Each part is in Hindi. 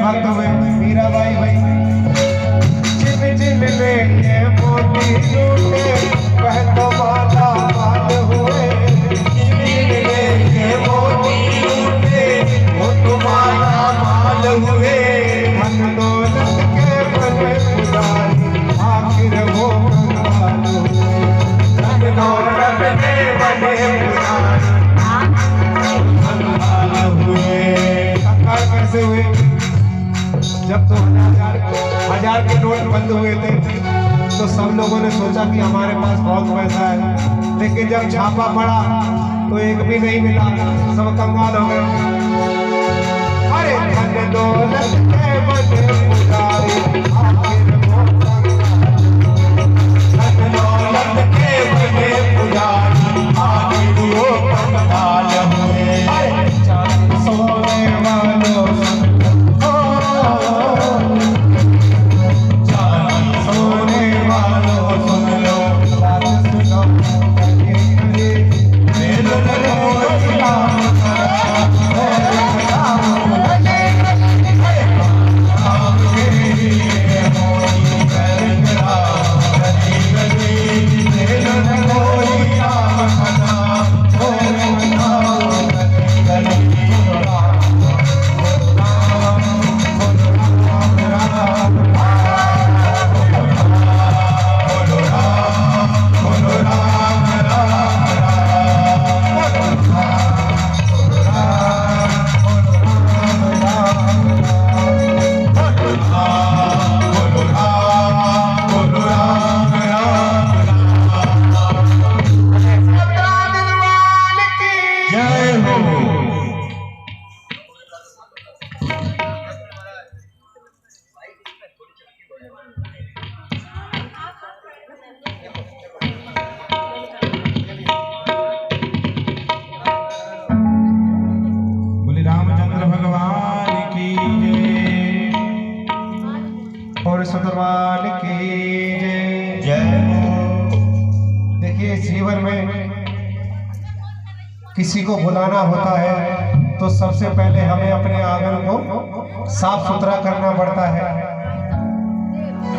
भक्त हुए मीराबाई भाई। जिन जिन ने ये मोती लूटे वह तो माला माल हुए। जिन ने ये मोती लूटे वो तो माला माल हुए। धन दौलत के बने पुजारी आखिर वो कंगाल हुए। धन दौलत के बने पुजारी कंगाल हुए। कंगाल कैसे हुए? जब तो हजार के नोट बंद हुए थे तो सब लोगों ने सोचा कि हमारे पास बहुत पैसा है, लेकिन जब छापा पड़ा तो एक भी नहीं मिला, सब कंगाल हो गए। अरे धन दौलत के बने पुजारी आखिर वो कंगाल। धन दौलत के बने पुजारी आखिर वो कंगाल हुए। सोने वालों भगवान की जय। देखिए जीवन में किसी को बुलाना होता है तो सबसे पहले हमें अपने आंगन को साफ सुथरा करना पड़ता है,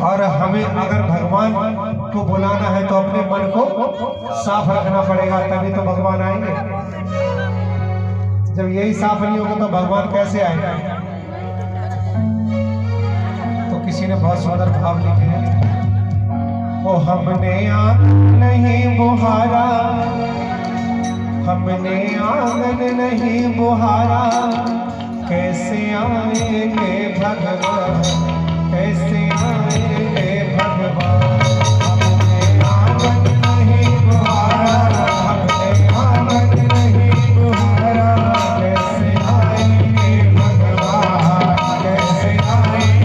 और हमें अगर भगवान को बुलाना है तो अपने मन को साफ रखना पड़ेगा, तभी तो भगवान आएंगे। जब यही साफ नहीं होगा तो भगवान कैसे आएगा? किसी ने बहुत सुंदर भाव लिखे हैं। ओ हमने आंगन नहीं बुहारा, हमने आंगन नहीं बुहारा, कैसे आएंगे भगवान, कैसे आएंगे भगवान। हमने आंगन नहीं बुहारा, हमने आंगन नहीं बुहारा, कैसे आएंगे भगवान, कैसे आएंगे।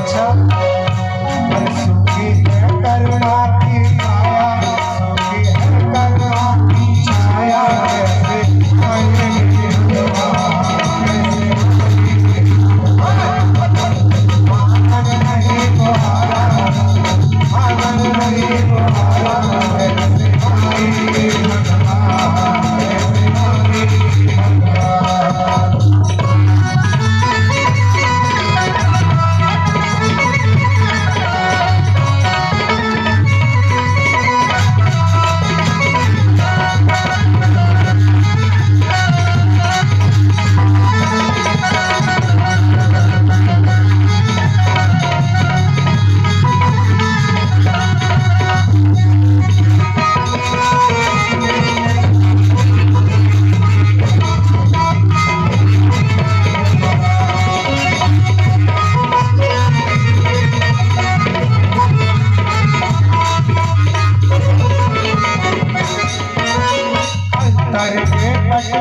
अच्छा अरे सुखी है करुणा की छाया, सुखी है करुणा की छाया, कैसे आएंगे भगवान, आंगन नहीं तुम्हारा, आंगन नहीं तुम्हारा, कैसे आएंगे भगवान, कैसे आएंगे भगवान।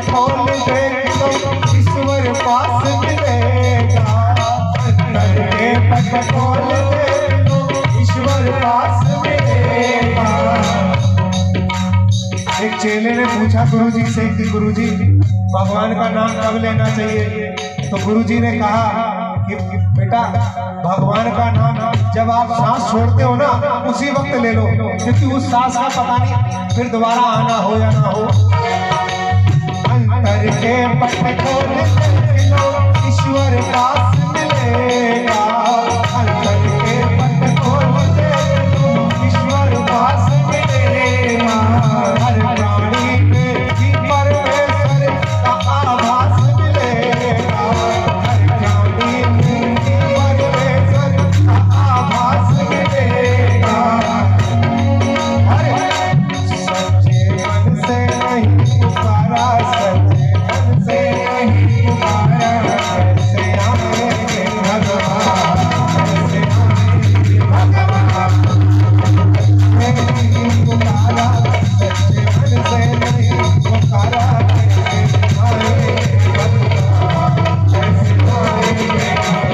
खोल दे तो ईश्वर पास मिलेगा, करके पट खोल दे तो ईश्वर पास मिलेगा। एक चेले ने पूछा गुरुजी से कि गुरुजी भगवान का नाम कब लेना चाहिए? तो गुरुजी ने कहा कि बेटा भगवान का नाम जब आप सांस छोड़ते हो ना उसी वक्त ले लो, क्योंकि उस सांस का पता नहीं फिर दोबारा आना हो या ना हो। करके पट खोल दे लो ईश्वर पास मिलेगा, करके पट खोल दे लो ईश्वर पास मिलेगा। हर प्राणी में ही परमेश्वर का आभास मिलेगा, हर प्राणी में ही परमेश्वर का आभास मिलेगा। सच्चे मन से नहीं पुकारा, सच्चे से नहीं पुकारा, कैसे आएंगे भगवान, कैसे आएंगे भगवान। नहीं पुकारा, सच्चे मन से नहीं पुकारा, कैसे आएंगे भगवान, कैसे आएंगे भगवान।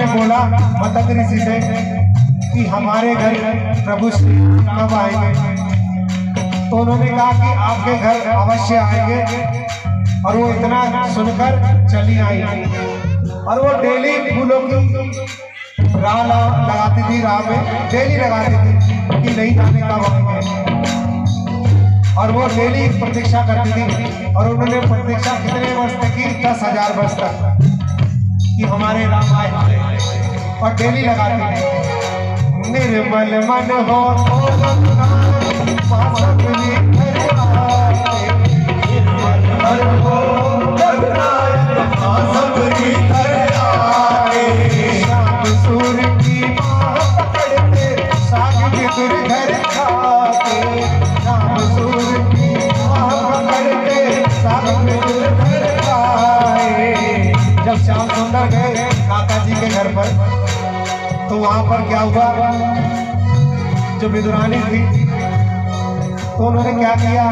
बोला मतंग ऋषि से कि हमारे घर प्रभु श्री कब आएंगे? तो उन्होंने कहा कि आपके घर अवश्य आएंगे। और वो इतना सुनकर चली आई और वो डेली फूलों की राह लगाती थी, राह में डेली लगाती थी कि नहीं जाने का वक्त है। और वो डेली प्रतीक्षा करती थी और उन्होंने प्रतीक्षा कितने वर्ष तक की? 10,000 वर्ष तक कि हमारे राम आए, और डेली लगाते हैं। निर्मल मन हो तो निर्मल मन हो शाम सूर्य की बाह पकड़ते साग विदुर घर खाते, शाम सूर्य की बाह पकड़ते साग विदुर घर खाए। जब श्याम सुंदर गए काका जी के घर पर तो वहां पर क्या हुआ? जो विदुरानी थी तो उन्होंने क्या किया?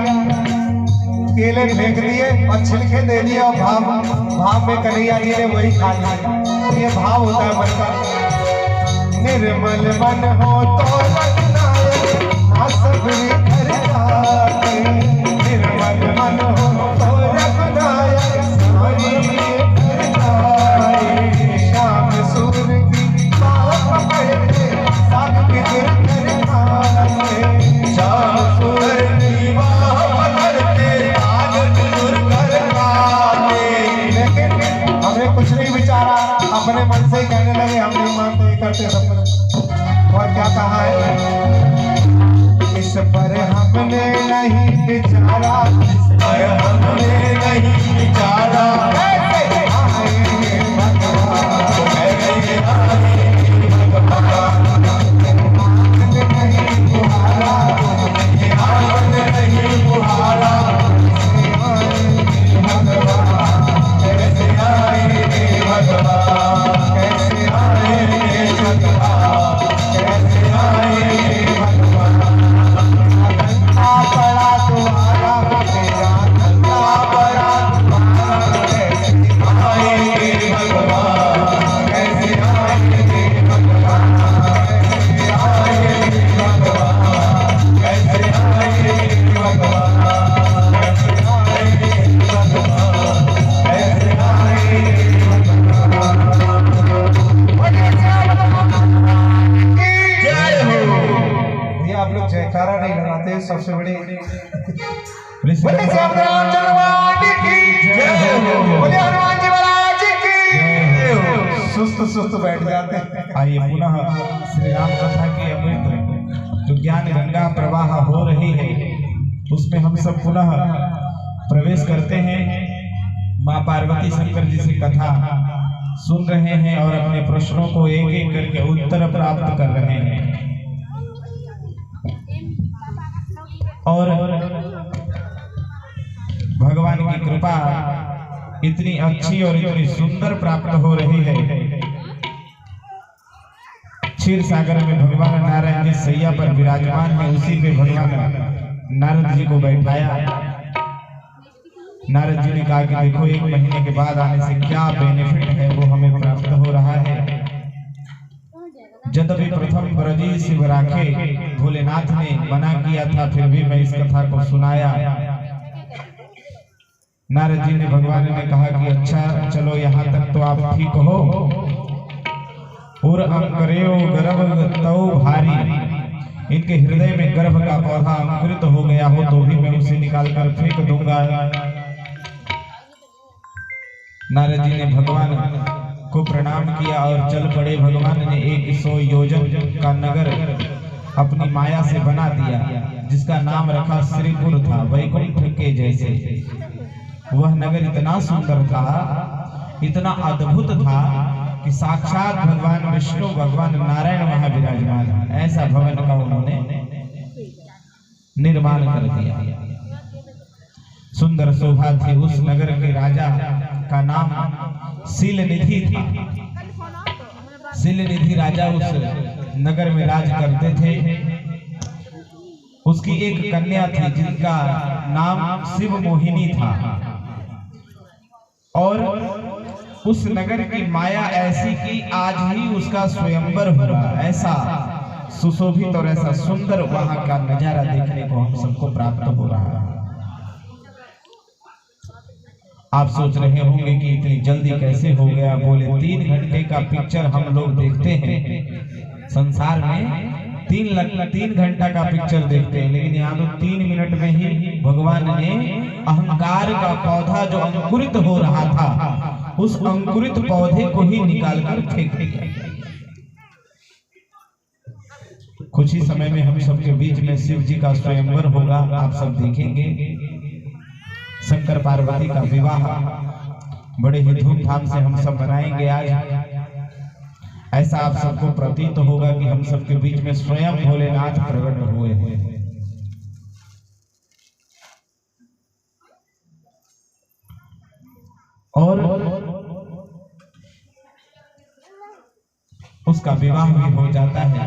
केले फेंक दिए और छिलके दे दिए और भाव में कन्हैया जी ने वही खा लिया। ये भाव होता है मन का। निर्मल मन हो तो रघुनायक सबरी घर जाते, निर्मल मन हो तो रघुनायक सबरी घर बेचारा अपने मन से ही कहने लगे हम नहीं मानते, ये करते सब कुछ। और क्या कहा है, इस पर हमने नहीं विचारा, इस पर हमने नहीं विचारा, कैसे आएंगे भगवान, कैसे आएंगे भगवान, नहीं बुहारा, नहीं बुहारा, कैसे आएंगे भगवान, कैसे आएंगे भगवान, कैसे आएंगे भगवान, धंधा बड़ा तुम्हारा, तेरा धंधा बड़ा तुम्हारा, कैसे आएंगे भगवान, कैसे आएंगे भगवान, कैसे आएंगे भगवान, कैसे आएंगे भगवान, कैसे आएंगे भगवान, कैसे आएंगे भगवान। जय हो। ये आप लोग जयकारा नहीं लगाते, सबसे बड़ी बोले श्याम रामचंद्र भगवान की जय हो, बोले हनुमान जी महाराज की जय हो। सुस्त सुस्त बैठ जाते हैं। आइए पुनः श्री राम कथा की अमृत जो ज्ञान गंगा प्रवाह हो रही है उसमें हम सब पुनः प्रवेश करते हैं। माँ पार्वती शंकर जी से कथा सुन रहे हैं और अपने प्रश्नों को एक एक करके उत्तर प्राप्त कर रहे हैं और भगवान की कृपा इतनी अच्छी और इतनी सुंदर प्राप्त हो रही है। क्षीर सागर में भगवान नारायण जी सैया पर विराजमान है, उसी पे भगवान नारद जी को बैठाया। नारद जी ने कहा कि देखो 1 महीने के बाद आने से क्या बेनिफिट है वो हमें प्राप्त हो रहा है। यद्यपि प्रथम ब्रजी शिव राखे भोलेनाथ ने मना किया था, फिर भी मैं इस कथा को सुनाया। नारद जी ने भगवान ने कहा कि अच्छा चलो यहाँ तक तो आप ठीक हो, और अंकरेयो गर्भ तौ भारी, इनके हृदय में गर्भ का पौधा अंकुरित हो गया हो तो भी मैं उसे निकालकर फेंक दूंगा। नारद जी ने भगवान को प्रणाम किया और चल पड़े। भगवान ने 100 योजन का नगर अपनी माया से बना दिया, जिसका नाम रखा श्रीपुर था, वैकुंठ के जैसे। वह नगर इतना सुंदर था, इतना अद्भुत था कि साक्षात भगवान विष्णु भगवान नारायण वहां विराजमान है। ऐसा भवन का उन्होंने निर्माण कर दिया। सुंदर शोभा थी। उस नगर के राजा का नाम शीलनिधि था। शीलनिधि राजा उस नगर में राज करते थे। उसकी एक कन्या थी जिनका नाम शिव मोहिनी था, और उस नगर की माया ऐसी कि आज ही उसका स्वयंवर हुआ। ऐसा सुशोभित और ऐसा सुंदर वहां का नजारा देखने को हम सबको प्राप्त हो रहा है। आप सोच रहे होंगे कि इतनी जल्दी कैसे हो गया। बोले 3 घंटे का पिक्चर हम लोग देखते हैं संसार में, 3 घंटा का पिक्चर देखते हैं, लेकिन यहाँ तो 3 मिनट में ही भगवान ने अहंकार का पौधा जो अंकुरित हो रहा था, उस अंकुरित पौधे को ही निकालकर फेंक दिया। कुछ ही समय में हम सबके बीच में शिव जी का स्वयंवर होगा, आप सब देखेंगे। शंकर पार्वती का विवाह बड़े ही धूमधाम से हम सब मनाएंगे आज। ऐसा आप सबको प्रतीत होगा कि हम सबके बीच में स्वयं भोलेनाथ प्रकट हुए हैं। और उसका विवाह भी हो जाता है,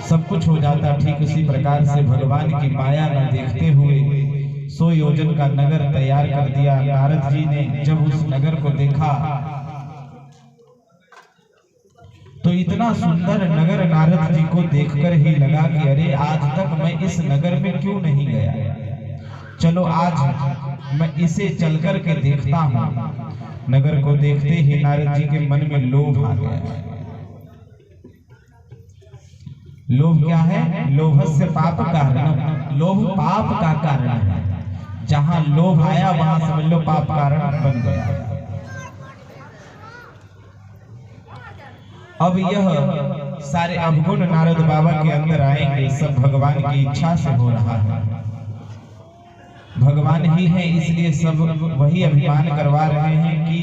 सब कुछ हो जाता। ठीक उसी प्रकार से भगवान की माया न देखते हुए 100 योजन का नगर तैयार कर दिया। नारद जी ने जब उस नगर को देखा तो इतना सुंदर नगर नारद जी को देखकर ही लगा कि अरे आज तक मैं इस नगर में क्यों नहीं गया, चलो आज मैं इसे चलकर के देखता हूँ। नगर को देखते ही नारद जी के मन में लोभ आ गया। लोभ क्या है? लोभस्य पाप कारण। लोभ पाप का कारण है। जहां लोभ आया वहां समझ लो पाप कारण बन गया। अब यह सारे अवगुण नारद बाबा के अंदर आएंगे, सब भगवान की इच्छा से हो रहा है। भगवान ही है, इसलिए सब वही अभिमान करवा रहे हैं कि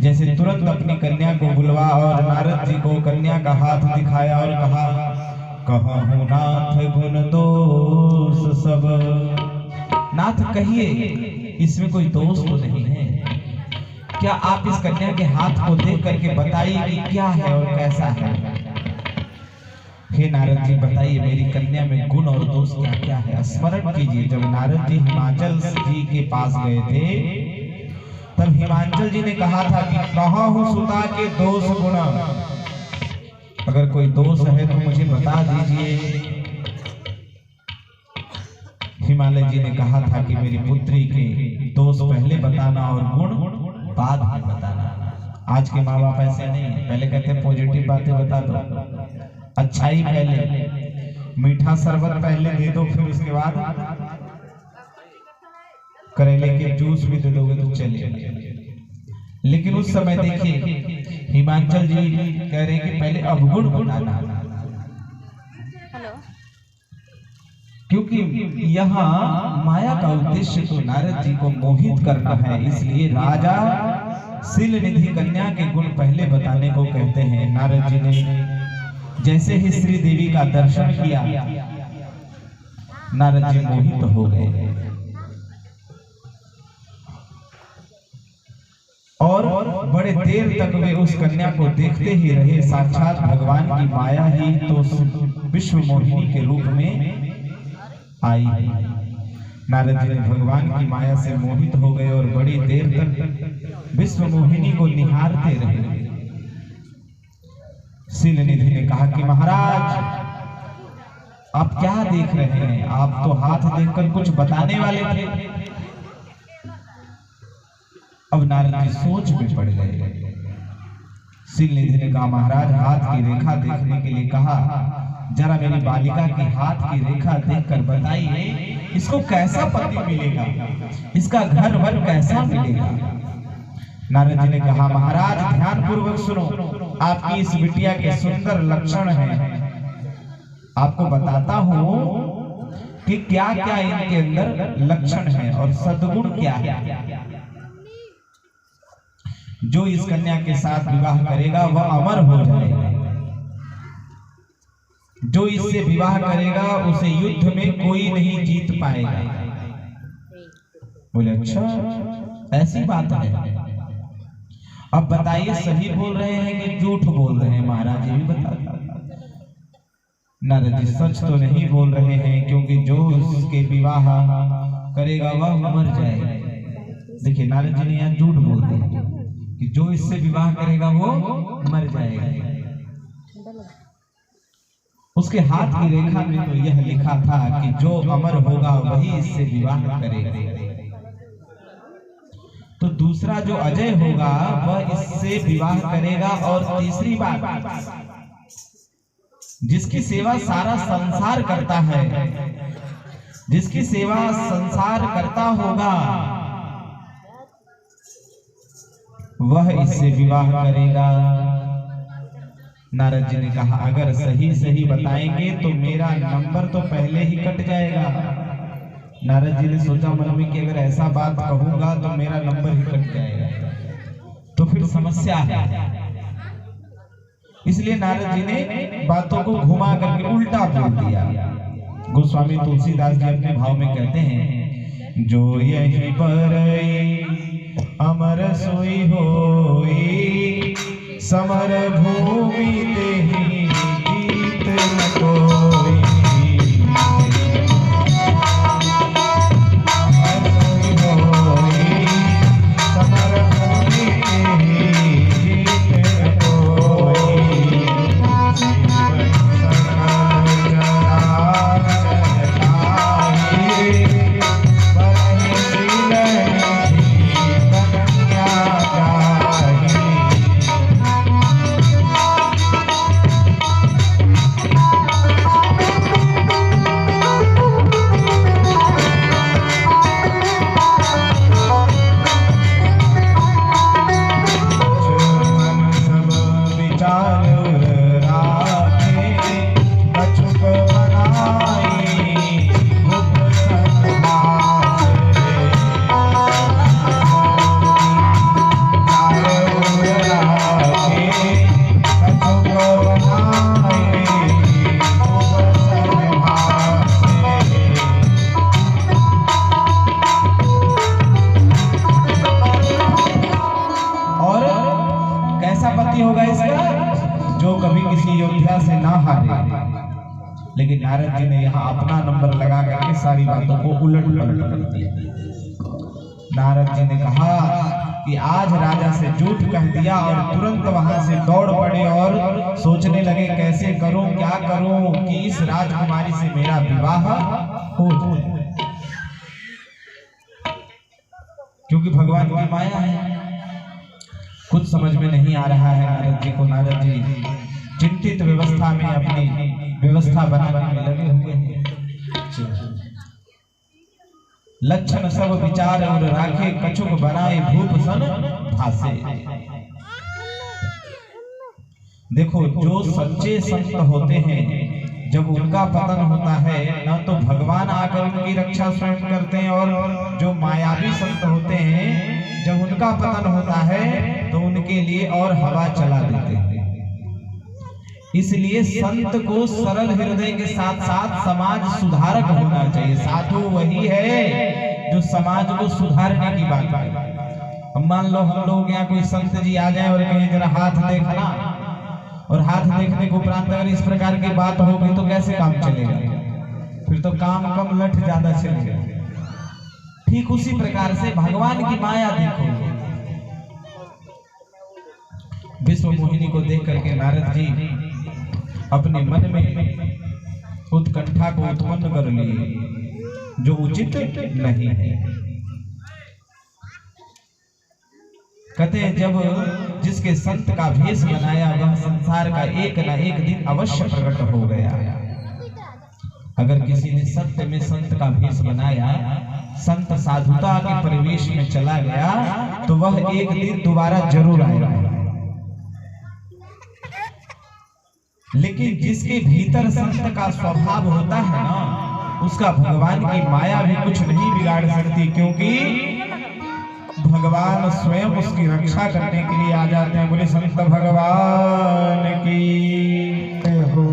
जैसे तुरंत अपनी कन्या को बुलवा और नारद जी को कन्या का हाथ दिखाया और कहा, कहूँ नाथ गुण दोष सब। नाथ कहिए, इसमें कोई दोष तो नहीं है। क्या आप इस कन्या के हाथ को देख करके बताइए कि क्या है और कैसा है। हे नारद जी बताइए, मेरी कन्या में गुण और दोष क्या क्या है। स्मरण कीजिए, जब नारद जी हिमाचल जी के पास गए थे, तब हिमाचल जी ने कहा था कि कहाँ हूँ सुता के दोष गुण, अगर कोई दोष है तो मुझे बता दीजिए। हिमालय जी ने कहा था कि मेरी पुत्री के दोष पहले बताना और गुण बाद में बताना। आज के माँ बाप ऐसे नहीं है, पहले कहते हैं पॉजिटिव बातें बता दो, अच्छाई पहले, मीठा शरबत पहले दे दो, फिर उसके बाद करेले के जूस भी दे दोगे तो चलेगा। लेकिन उस समय देखिए हिमाचल जी कह रहे हैं कि पहले अवगुण बताना, क्योंकि यहाँ माया का उद्देश्य तो नारद जी को मोहित करना है। इसलिए राजा शील निधि कन्या के गुण पहले बताने को कहते हैं। नारद जी ने जैसे ही श्री देवी का दर्शन किया, नारद जी मोहित हो गए और बड़े देर तक वे उस कन्या को देखते ही रहे। साक्षात भगवान की माया ही तो विश्व मोहिनी के रूप में आई। नारद जी ने भगवान की माया से मोहित हो गए और बड़ी देर तक विश्व मोहिनी को निहारते रहे। शील निधि ने कहा कि महाराज आप क्या देख रहे हैं, आप तो हाथ देखकर कुछ बताने वाले थे। अब नारद जी सोच में पड़ गए। शील निधि ने कहा महाराज हाथ की रेखा देखने के लिए कहा, जरा मेरी बालिका के हाथ की रेखा देखकर बताइए इसको कैसा पति मिलेगा, इसका घर वर कैसा मिलेगा। नारद जी ने कहा महाराज ध्यान पूर्वक सुनो, आपकी इस बिटिया के सुंदर लक्षण हैं, आपको बताता हूं कि क्या क्या इनके अंदर लक्षण है और सद्गुण क्या है। जो इस कन्या के साथ विवाह करेगा वह अमर हो जाएगा, जो इससे विवाह करेगा उसे युद्ध में कोई नहीं जीत पाएगा। बोले अच्छा ऐसी बात है, अब बताइए सही बोल रहे हैं कि झूठ बोल रहे हैं। महाराज ये भी बता। नारद जी सच तो नहीं बोल रहे हैं, क्योंकि जो उसके विवाह करेगा वह मर जाएगा। देखिए नारद जी ने यहाँ झूठ बोल दिया कि जो इससे विवाह करेगा वो मर जाएगा। उसके हाथ की रेखा में तो यह लिखा था कि जो अमर होगा वही इससे विवाह करेगा। तो दूसरा जो अजय होगा वह इससे विवाह करेगा। और तीसरी बात, जिसकी सेवा सारा संसार करता है, जिसकी सेवा संसार करता होगा वह इससे विवाह करेगा। नारद जी ने कहा अगर सही सही बताएंगे तो मेरा नंबर तो पहले ही कट जाएगा। नारद जी ने सोचा मन में कि अगर ऐसा बात कहूंगा तो मेरा नंबर ही कट जाएगा, तो फिर समस्या है। इसलिए नारद जी ने बातों को घुमा करके उल्टा बोल दिया। गोस्वामी तुलसीदास जी अपने भाव में कहते हैं, जो यही पर अमर सोई होई, समर भूमि देहि जीत न कोई। कैसा पति होगा इसका, जो कभी किसी योद्धा से ना हारे। लेकिन नारद जी ने यहाँ अपना नंबर लगा करके सारी बातों को उलट पलट कर दिया। नारद जी ने कहा कि आज राजा से झूठ कह दिया और तुरंत वहां से दौड़ पड़े और सोचने लगे कैसे करूं, क्या करूं कि इस राजकुमारी से मेरा विवाह हो जाए, क्योंकि भगवान की माया है। कुछ समझ में नहीं आ रहा है नारद जी को। नारद जी चिंतित व्यवस्था में अपनी व्यवस्था बनाने में लगे हुए हैं। लक्षण सब विचार और राखे, कछुक बनाए भूप सन भासे। देखो, जो सच्चे संत होते हैं जब उनका पतन होता है न तो भगवान आकर उनकी रक्षा स्वयं करते हैं, और जो मायावी संत होते हैं जब उनका पतन होता है तो उनके लिए और हवा चला देते हैं। इसलिए संत को सरल हृदय के साथ साथ समाज सुधारक होना चाहिए। साधु वही है जो समाज को सुधारने की बात है। मान लो हम लोग यहाँ कोई संत जी आ जाए और कहें जरा हाथ देखना, और हाथ देखने के उपरांत अगर इस प्रकार की बात होगी तो कैसे काम चलेगा? फिर तो काम कम लठ ज्यादा चलेगा। ठीक उसी प्रकार से भगवान की माया देखो। विश्व मोहिनी को देख करके नारद जी अपने मन में उत्कंठा को उत्पन्न कर लिए, जो उचित नहीं है। कहते हैं जब जिसके संत का भेष बनाया वह संसार का एक न एक दिन अवश्य प्रकट हो गया। अगर किसी ने सत्य में संत का भेष बनाया, संत साधुता के परिवेश में चला गया, तो वह एक दिन दोबारा जरूर आएगा। लेकिन जिसके भीतर संत का स्वभाव होता है ना, उसका भगवान की माया भी कुछ नहीं बिगाड़ सकती, क्योंकि भगवान स्वयं उसकी रक्षा करने के लिए आ जाते हैं। बोले संत भगवान की हो।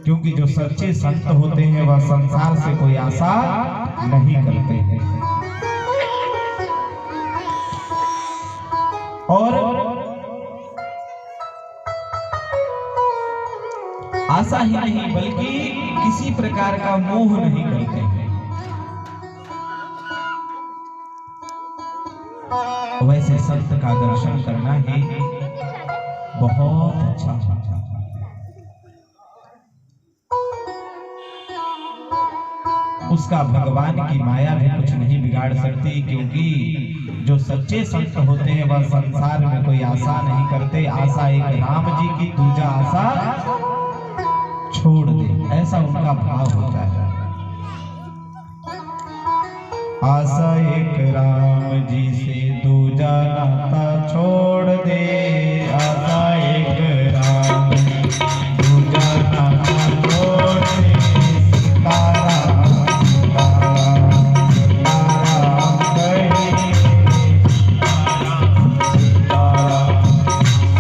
क्योंकि जो सच्चे संत होते हैं वह संसार से कोई आशा नहीं करते हैं, और आशा ही नहीं बल्कि किसी प्रकार का मोह नहीं करते हैं। वैसे संत का दर्शन करना ही बहुत अच्छा होता है। उसका भगवान की माया भी कुछ नहीं बिगाड़ सकती, क्योंकि जो सच्चे संत होते हैं वह संसार में कोई आशा नहीं करते। आशा एक राम जी की, दूजा आशा छोड़ दे, ऐसा उनका भाव होता है। आशा एक राम जी से, दूजा नाता छोड़ दे। आशा एक राम, दूजा नाता छोड़ दे। सीताराम सीताराम सीताराम कहे, सीताराम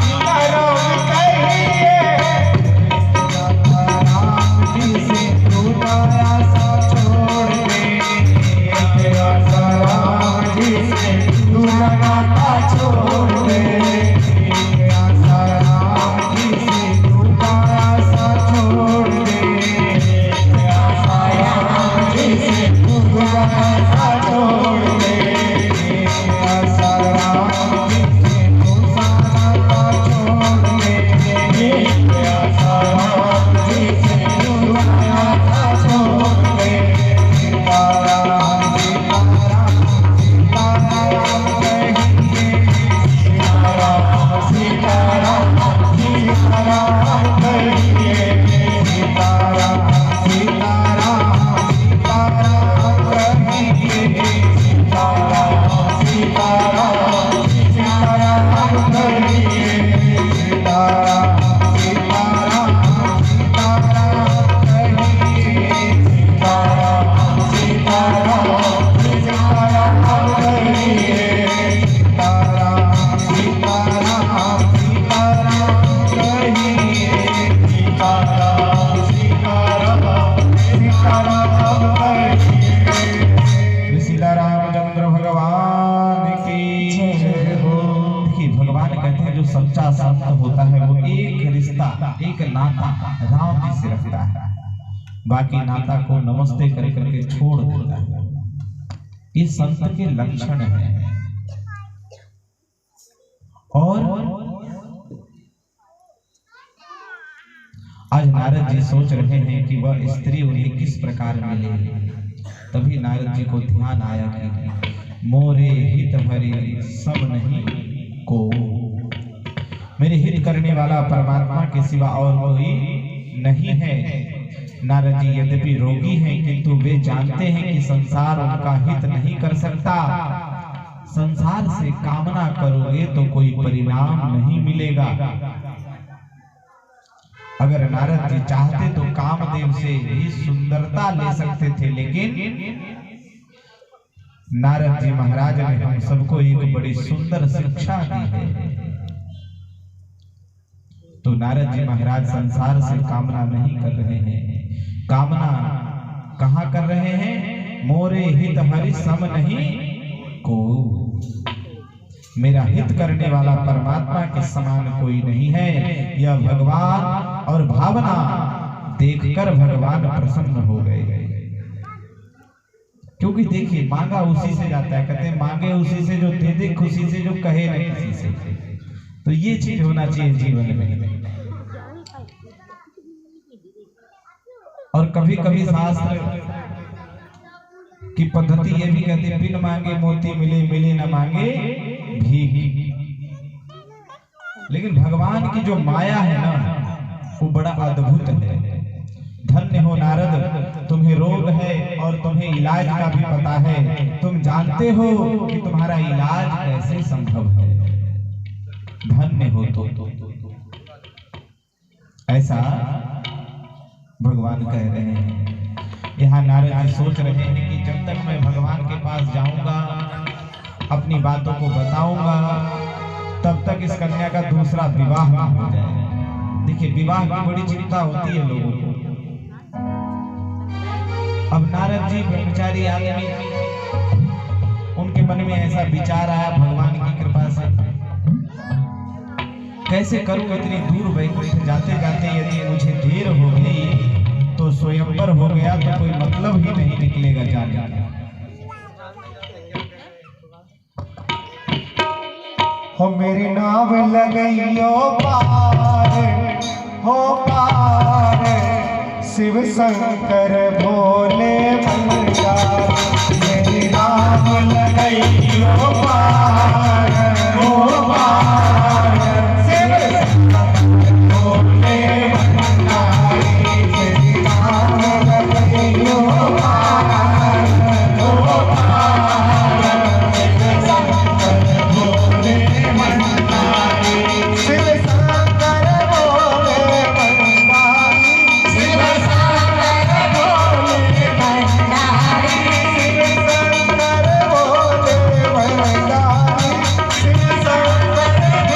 सीताराम कहिए। राम जी से दूजा आशा छोड़ दे। आशा राम जी से दूजा नाता छोड़ दे। कहते हैं जो सच्चा संत होता है वो एक रिश्ता, एक नाता राम जी से रखता है, बाकी नाता को नमस्ते कर करके छोड़ देता है। ये संत के लक्षण है। और आज नारद जी सोच रहे हैं कि वह स्त्री उन्हें किस प्रकार मिले। तभी नारद जी को ध्यान आया कि मोरे हित हरि सब नहीं को, मेरे हित करने वाला परमात्मा के सिवा और कोई नहीं है। नारद जी यद्यपि रोगी हैं किंतु वे जानते हैं कि संसार उनका हित नहीं कर सकता। संसार से कामना करोगे तो कोई परिणाम नहीं मिलेगा। अगर नारद जी चाहते तो कामदेव से भी सुंदरता ले सकते थे, लेकिन नारद जी महाराज ने हम सबको एक बड़ी सुंदर शिक्षा दी है। तो नारद जी महाराज संसार से कामना नहीं कर रहे हैं। कामना कहां कर रहे हैं? मोरे हित हरि सम नहीं को, मेरा हित करने वाला परमात्मा के समान कोई नहीं है। यह भगवान और भावना देखकर भगवान प्रसन्न हो गए। क्योंकि देखिए मांगा उसी से जाता है, कहते हैं मांगे उसी से जो दे दे खुशी से, जो कहे न किसी से। तो ये चीज होना चाहिए जीवन में। और कभी कभी शास्त्र की पद्धति ये भी कहती है बिन मांगे मोती मिले, मिले न मांगे भीख। लेकिन भगवान की जो माया है ना वो बड़ा अद्भुत है। धन्य हो नारद, तुम्हें रोग है और तुम्हें इलाज का भी पता है। तुम जानते हो कि तुम्हारा इलाज कैसे संभव है। धन्य हो तो ऐसा भगवान कह रहे हैं। यहाँ नारद जी सोच रहे हैं कि जब तक मैं भगवान के पास जाऊंगा, अपनी बातों को बताऊंगा, तब तक इस कन्या का दूसरा विवाह ना हो जाए। देखिए विवाह की बड़ी चिंता होती है लोगों को। अब नारद जी ब्रह्मचारी आदमी, उनके मन में ऐसा विचार आया भगवान की कृपा से, कैसे करूं इतनी दूर वैकुंठ जाते जाते यदि मुझे देर हो गई तो स्वयंवर हो गया तो कोई मतलब ही नहीं निकलेगा जाने का। हो मेरी नाव लगइयो पार, हो पार शिव शंकर भोले भंडार। मेरी नाव लगइयो पार, हो पार शिव शंकर भोले भंडार। मेरी नाव लगइयो पार, हो पार शिव शंकर भोले भंडार। शिव शंकर भोले भंडार, शिव शंकर भोले भंडार, शिव शंकर भोले भंडार, शिव शंकर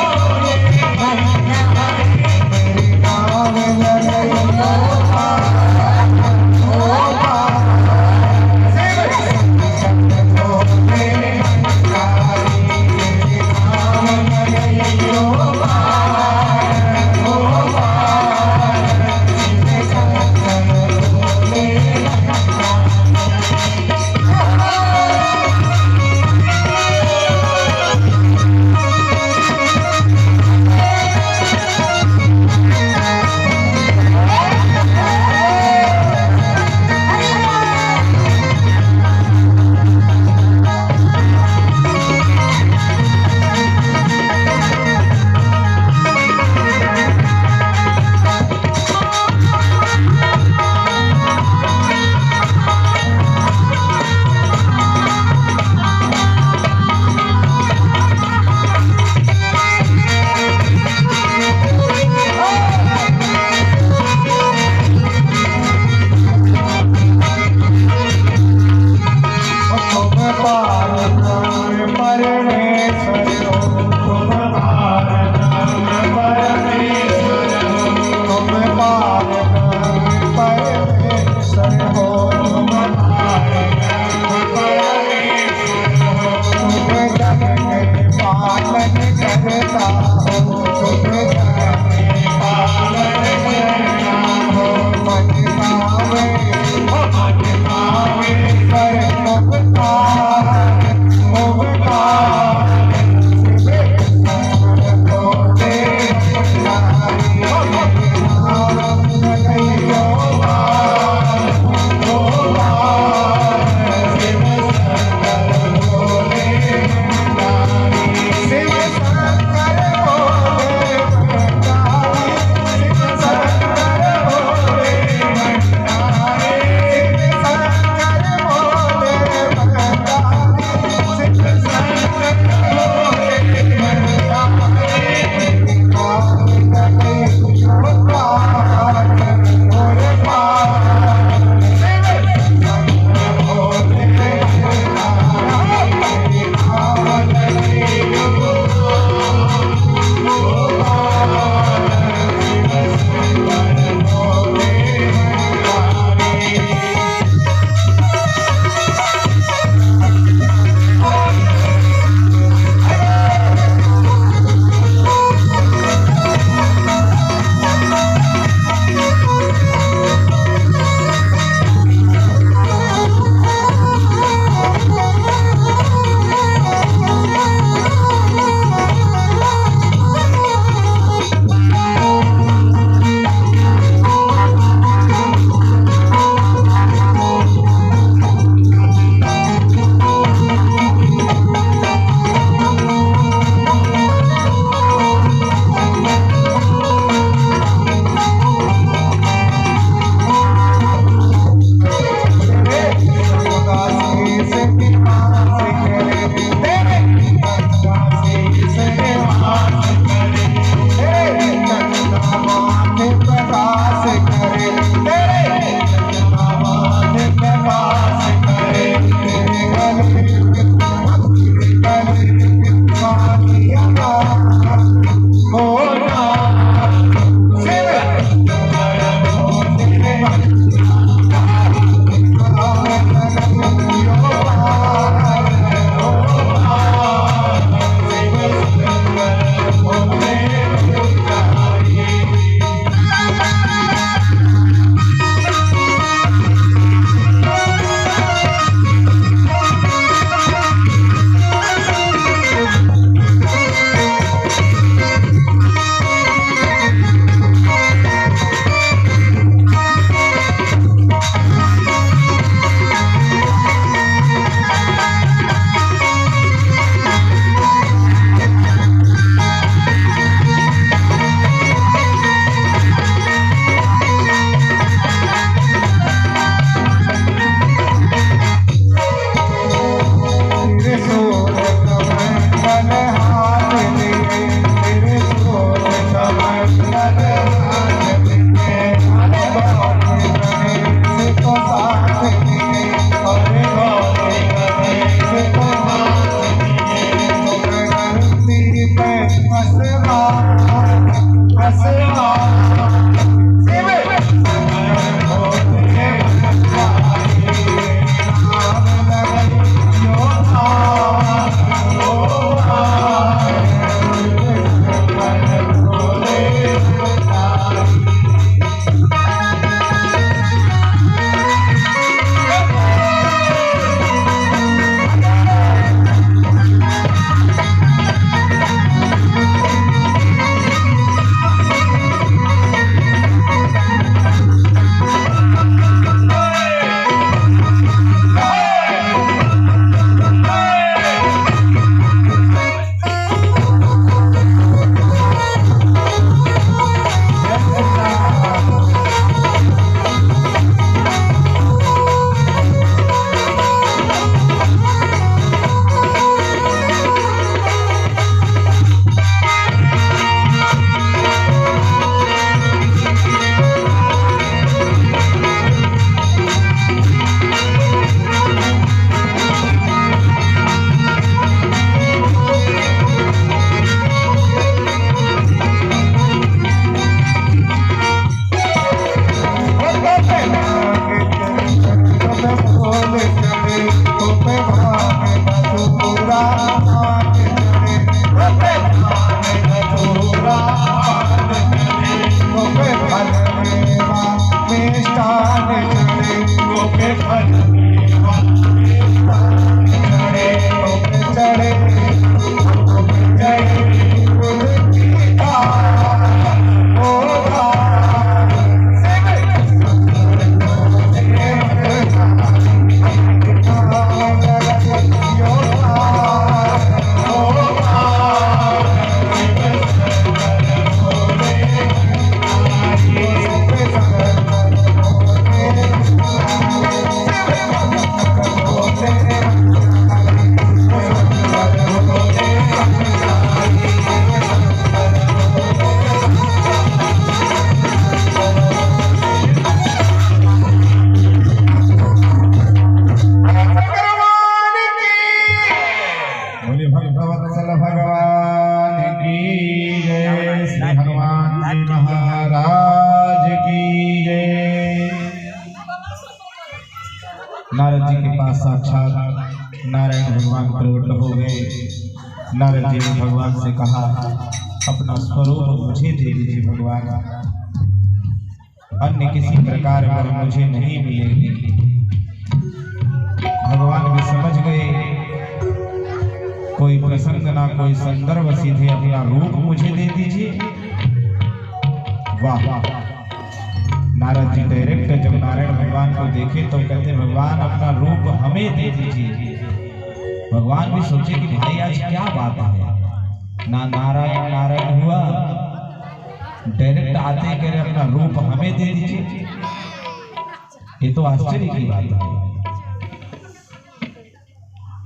जी महाराज की जय। नारद जी के पास साक्षात नारायण भगवान प्रकट हो गए। नारद जी ने भगवान से कहा, अपना स्वरूप मुझे दे दीजिए भगवान, अन्य किसी प्रकार वह मुझे नहीं मिलेगी। भगवान भी समझ गए कोई प्रसंग ना कोई संदर्भ, सीधे अपना रूप मुझे दे दीजिए। वाह, नारद जी डायरेक्ट जब नारायण भगवान को देखे तो कहते, भगवान अपना रूप हमें दे दीजिए। भगवान भी सोचे कि भाई आज क्या बात है, ना नारायण नारायण हुआ, डायरेक्ट आते कह रहे अपना रूप हमें दे दीजिए। ये तो आश्चर्य की बात है।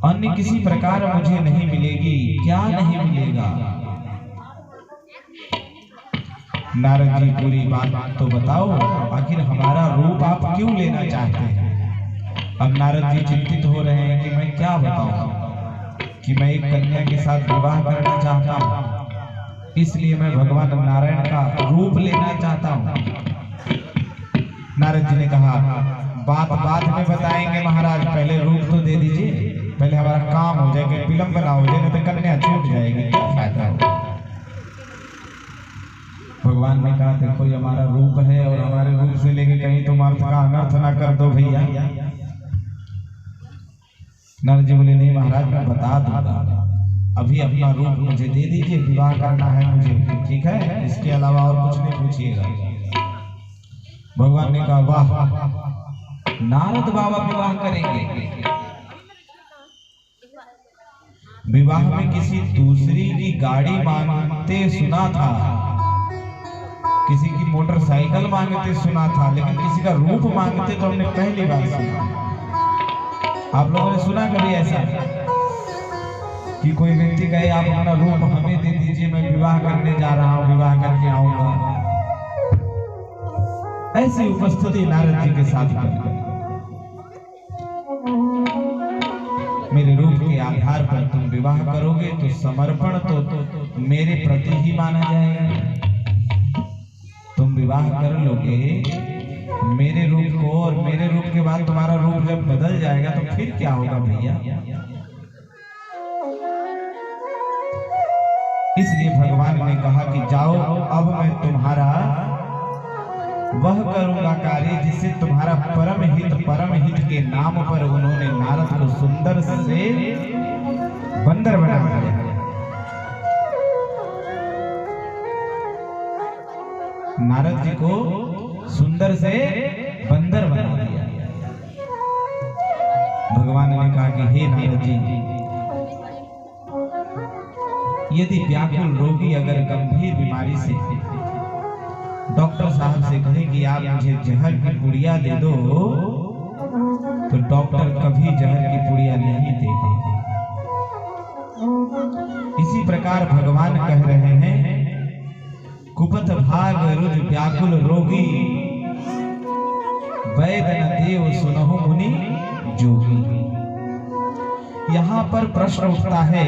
अन्य किसी प्रकार मुझे नहीं मिलेगी, क्या नहीं मिलेगा? नारद जी पूरी बात तो बताओ, आखिर हमारा रूप आप क्यों लेना चाहते हैं? अब नारद जी चिंतित हो रहे हैं कि मैं क्या बताऊं कि मैं एक कन्या के साथ विवाह करना चाहता हूं, इसलिए मैं भगवान नारायण का रूप लेना चाहता हूं। नारद जी ने कहा, बात बाद में बताएंगे महाराज, पहले रूप तो दे दीजिए, पहले हमारा काम हो जाएगा, विलंब ना हो जाए, नहीं तो कन्या छूट जाएगी, क्या फायदा होगा। भगवान ने कहा, देखो ये हमारा रूप है और हमारे रूप से लेके कहीं तुम अर्थ का अनर्थ ना कर दो भैया। नारद जी बोले, नहीं महाराज मैं बता दूंगा, अभी अपना रूप मुझे दे दीजिए, विवाह करना है मुझे, ठीक है, इसके अलावा और कुछ नहीं पूछिएगा। भगवान ने कहा, वाह, नारद बाबा विवाह करेंगे? विवाह में किसी दूसरी की गाड़ी मांगते सुना था, किसी की मोटरसाइकिल मांगते सुना था, लेकिन किसी का रूप मांगते तो हमने पहली बार सुना। आप लोगों ने सुना कभी ऐसा कि कोई व्यक्ति कहे, आप अपना रूप हमें दे दीजिए, मैं विवाह करने जा रहा हूं, विवाह करके आऊंगा? ऐसी उपस्थिति नारद जी के साथ बन गई। मेरे रूप के आधार पर तुम विवाह करोगे तो समर्पण तो मेरे प्रति ही माना जाएगा। तुम विवाह कर लोगे मेरे रूप को, और मेरे रूप के बाद तुम्हारा रूप जब बदल जाएगा तो फिर क्या होगा भैया? इसलिए भगवान ने कहा कि जाओ, अब मैं तुम्हारा वह करूंगा कार्य जिससे तुम्हारा परम हित के नाम पर उन्होंने नारद को सुंदर से बंदर बना दिया। नारद जी को सुंदर से बंदर बना दिया। भगवान ने कहा कि हे नारद जी, यदि व्याकुल रोगी अगर गंभीर बीमारी से डॉक्टर साहब से कहे कि आप मुझे जहर की पुड़िया दे दो, तो डॉक्टर कभी जहर की पुड़िया नहीं देते। इसी प्रकार भगवान कह रहे हैं, कुपथ भाग रुज व्याकुल रोगी, वैद न देव सुनहु मुनि जोगी। यहाँ पर प्रश्न उठता है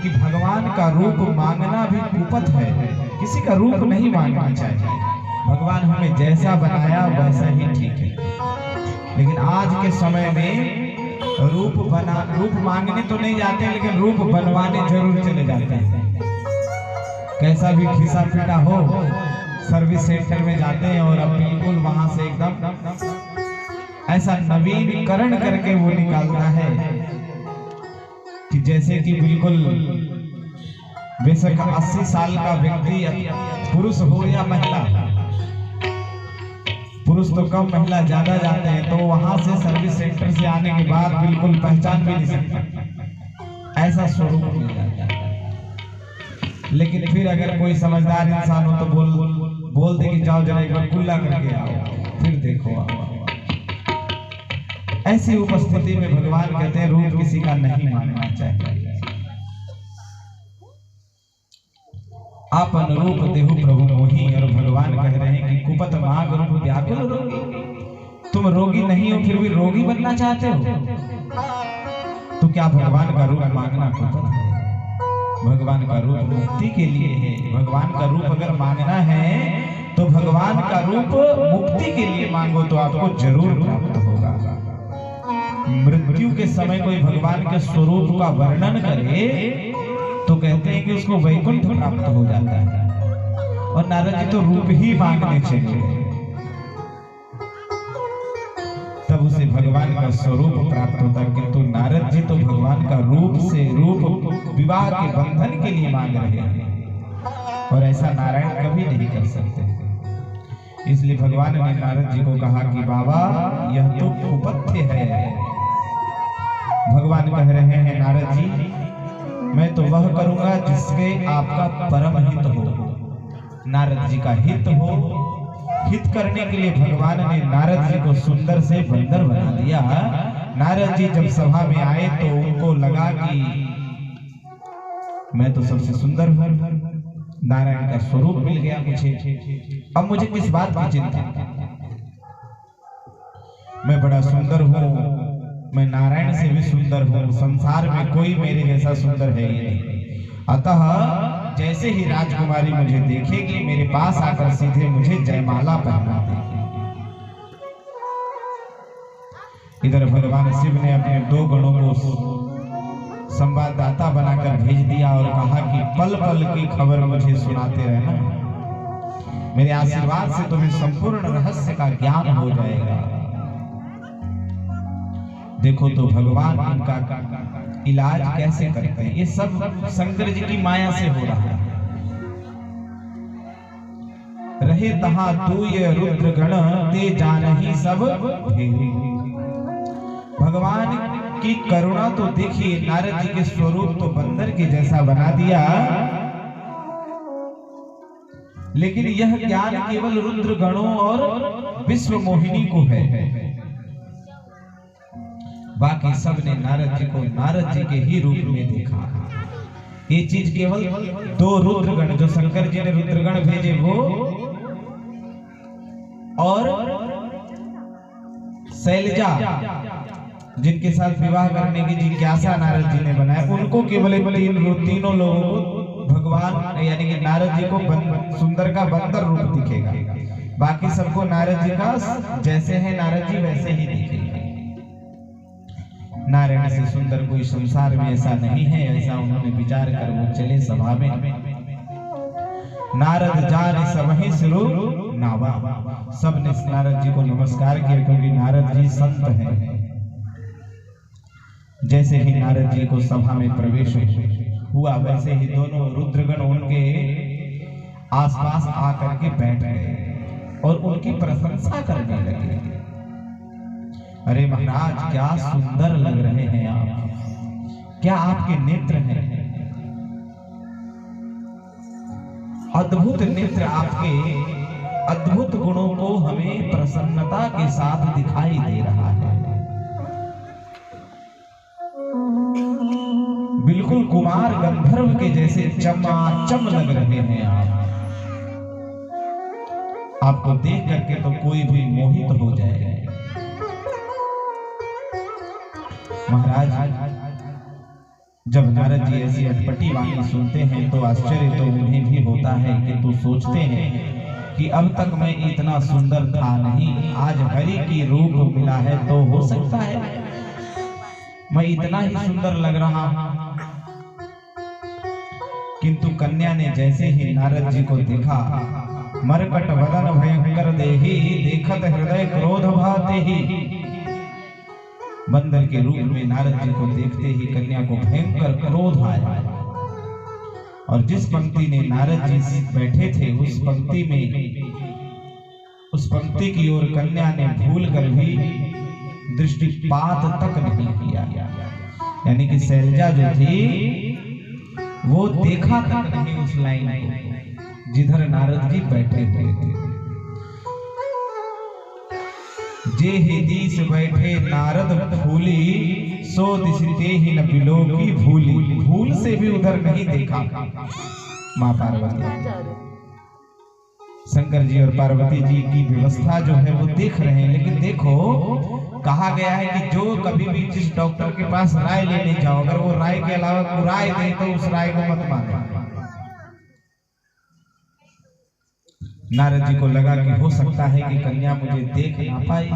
कि भगवान का रूप मांगना भी कुपथ है, किसी का रूप नहीं मांगना चाहिए। भगवान हमें जैसा बनाया वैसा ही ठीक है। लेकिन आज के समय में रूप मांगने तो नहीं जाते, लेकिन रूप बनवाने जरूर चले जाते हैं। कैसा भी खिसा पिटा हो, सर्विस सेंटर में जाते हैं और अब बिल्कुल वहां से एकदम ऐसा नवीनीकरण करके वो निकालता है कि जैसे कि बिल्कुल बेशक 80 साल का व्यक्ति, पुरुष हो या महिला, पुरुष तो कम महिला ज्यादा जाते हैं, तो वहां से सर्विस सेंटर से आने के बाद बिल्कुल पहचान भी नहीं सकता, ऐसा स्वरूप मिल जाता है। लेकिन फिर अगर कोई समझदार इंसान हो तो बोल दे कि जाओ जरा एक बार कुल्ला करके आओ, फिर देखो आप। ऐसी उपस्थिति में भगवान कहते हैं रूप किसी का नहीं मानना चाहिए। आप अनुरूप देहु प्रभु मोही, और भगवान कह रहे हैं कि कुपत माग रूप व्याकुल रोगी। तुम रोगी नहीं हो फिर भी रोगी बनना चाहते हो, तो क्या भगवान का रूप मांगना कुपत है? भगवान का रूप मुक्ति के लिए है। भगवान का रूप अगर मांगना है तो भगवान का रूप मुक्ति के लिए मांगो तो आपको जरूर प्राप्त होगा। मृत्यु के समय कोई भगवान के स्वरूप का वर्णन करे तो कहते हैं कि उसको वैकुंठ प्राप्त हो जाता है। और नारद जी तो रूप ही मांगने चाहिए, तब उसे भगवान का स्वरूप प्राप्त होता है। किंतु नारद जी तो भगवान का रूप से रूप विवाह के बंधन के लिए मांग रहे हैं, और ऐसा नारायण कभी नहीं कर सकते। इसलिए भगवान ने नारद जी को कहा कि बाबा यह तो कुपथ्य है। भगवान कह रहे हैं नारद जी, मैं तो वह करूंगा जिसके आपका परम हित हो, नारद जी का हित हो। हित करने के लिए भगवान ने नारद जी को सुंदर से बंदर बना दिया। नारद जी जब सभा में आए तो उनको लगा कि मैं तो सबसे सुंदर हूं, नारायण का स्वरूप मिल गया मुझे, अब मुझे किस बात की चिंता, मैं बड़ा सुंदर हूं, मैं नारायण से भी सुंदर हूं, संसार में कोई मेरे जैसा सुंदर है ही नहीं। अतः जैसे ही राजकुमारी मुझे देखेगी मेरे पास आकर सीधे मुझे जयमाला पहना देगी। इधर भगवान शिव ने अपने 2 गणों को संवाददाता बनाकर भेज दिया और कहा कि पल पल की खबर मुझे सुनाते रहना, मेरे आशीर्वाद से तुम्हें संपूर्ण रहस्य का ज्ञान हो जाएगा। देखो तो भगवान इनका इलाज कैसे करते हैं। ये सब शंकर जी की माया से हो रहा है। रहे तहां तू ये रुद्र गण ते जानहि सब भेरी। भगवान की करुणा तो देखिए, नारद जी के स्वरूप तो बंदर के जैसा बना दिया, लेकिन यह ज्ञान केवल रुद्र गणों और विश्व मोहिनी को है। बाकी सब ने नारद जी को नारद जी के ही रूप में देखा। ये चीज केवल 2 रुद्रगण जो शंकर जी ने रुद्रगण भेजे वो, और शैलजा जिनके साथ विवाह करने की जिज्ञासा नारद जी ने बनाया, उनको केवल तीनों लोगों को भगवान यानी कि नारद जी को सुंदर का बंदर रूप दिखेगा। बाकी सबको नारद जी का जैसे है नारद जी वैसे ही दिखेगा। नारायण से सुंदर कोई संसार में ऐसा नहीं है, ऐसा उन्होंने विचार कर वो चले सभा में। नारद जाने सबहि सिरो नावा, सबने नारद जी को नमस्कार किया, क्योंकि नारद जी संत हैं। जैसे ही नारद जी को सभा में प्रवेश हुआ वैसे ही दोनों रुद्रगण उनके आसपास आकर के बैठ गए और उनकी प्रशंसा करने लगे। अरे महाराज क्या सुंदर लग रहे हैं आप, क्या आपके नेत्र हैं, अद्भुत नेत्र आपके, अद्भुत गुणों को हमें प्रसन्नता के साथ दिखाई दे रहा है। बिल्कुल कुमार गंधर्व के जैसे चमाचम लग रहे हैं आप। आपको देख करके तो कोई भी मोहित हो जाएगा। महाराज जब नारद जी ऐसी अटपटी वाणी सुनते हैं तो आश्चर्य तो उन्हें भी होता है, किंतु सोचते हैं कि अब तक मैं इतना सुंदर था नहीं, आज हरि की रूप मिला है तो हो सकता है मैं इतना ही सुंदर लग रहा हूं। किंतु कन्या ने जैसे ही नारद जी को देखा, मरकट वदन भयंकर देहि, देखत हृदय क्रोध भाते ही। बंदर के रूप में नारद जी को देखते ही कन्या को भयंकर क्रोध आया, और जिस पंक्ति में नारद जी बैठे थे उस पंक्ति की ओर कन्या ने भूल कर भी दृष्टिपात तक नहीं किया। यानी कि शैलजा जो थी वो देखा तक नहीं उस लाइन को जिधर नारद जी बैठे हुए थे। जे ही दिस बैठे नारद फूली, सो दिसते ही न बिलो की भूली। भूल से भी उधर नहीं देखा मां पार्वती। शंकर जी और पार्वती जी की व्यवस्था जो है वो देख रहे हैं। लेकिन देखो, कहा गया है कि जो कभी भी जिस डॉक्टर के पास राय लेने जाओ, अगर वो राय के अलावा कोई राय दे तो उस राय को मत मानो। नारद जी को लगा कि हो सकता है कि कन्या मुझे देख ना पाई,